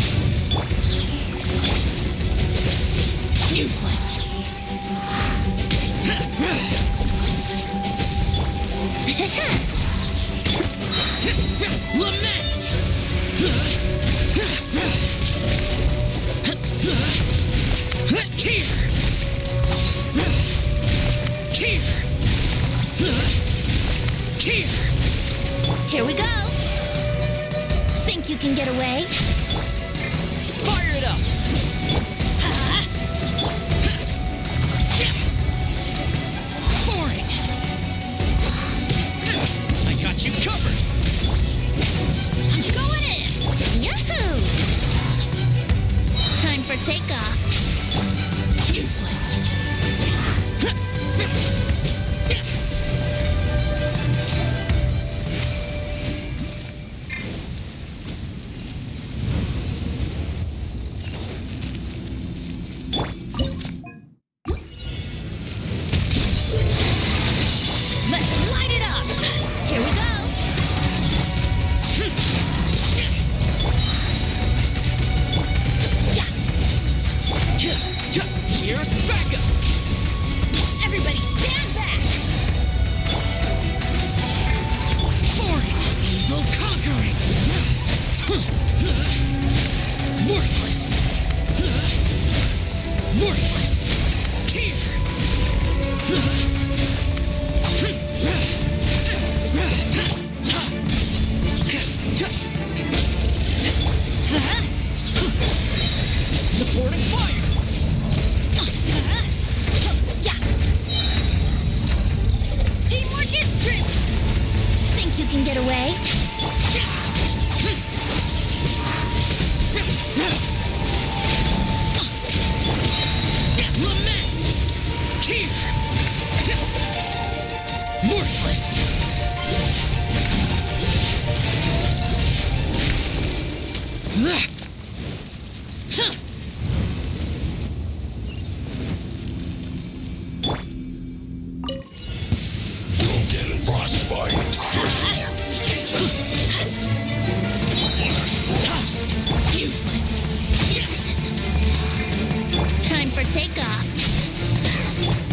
Useless! Lament! Here! Here! Here! Here we go! Think you can get away? Fire it up! Boring! I got you covered! I'm going in! Yahoo! Time for takeoff. Useless! Worthless! You'll get frostbite. Useless! Time for takeoff.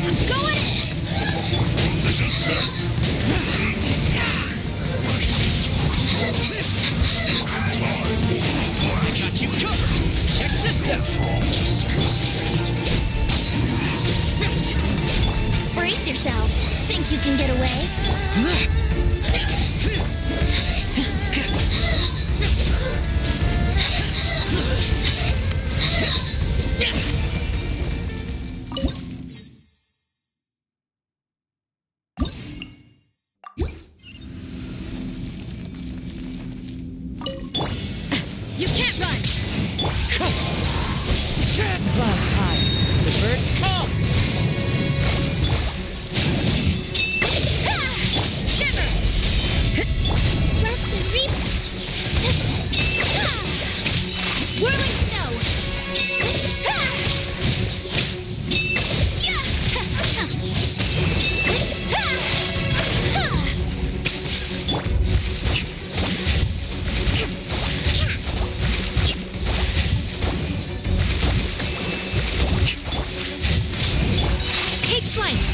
I'm going in. Got you covered. Check this out. Brace yourself. Think you can get away? You can't run! Clouds high. The birds come. Shiver! Rust and reap! Whirling snow! Take flight!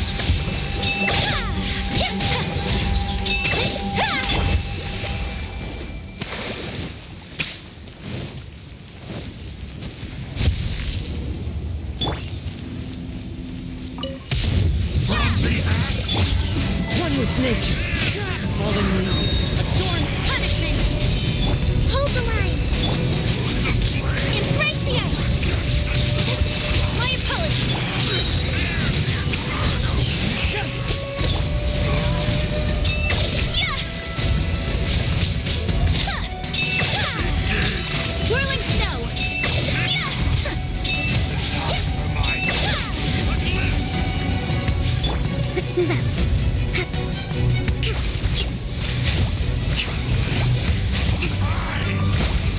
One with nature. Fallen leaves. Adorn punishment! Hold the line! Embrace the ice! My apologies! Whirling snow! Let's move out.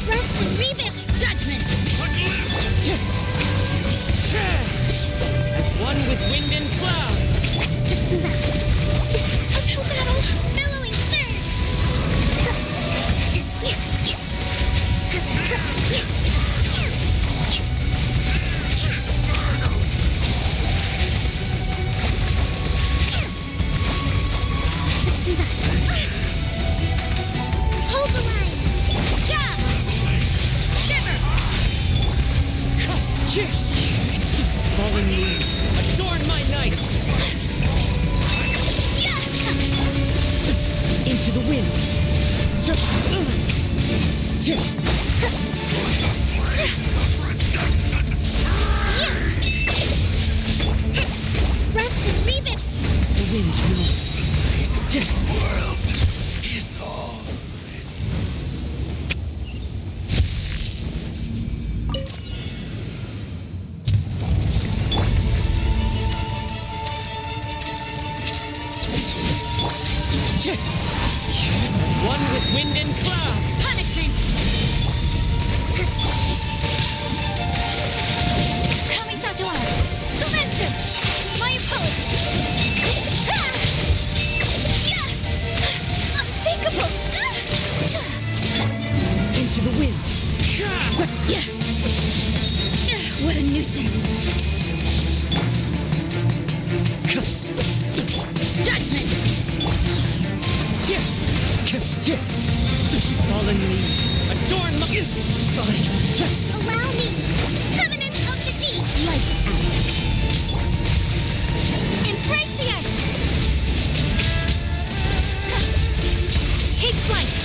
Rest and rebuild! Judgment! As one with wind and cloud. Let's move out. Uphill battle! Billowing Hold the line! Yeah! Shiver! Fallen leaves. Adorn my night. Into the wind. Rest and rebuild! The wind knows. As one with wind and cloud. Punishment! Kamisato out! Surrender! My apologies! Unthinkable! Into the wind. What a nuisance! Judgment! Fallen leaves. Adorn my body. Allow me! Covenant of the deep! Light out! Embrace the ice! Take flight!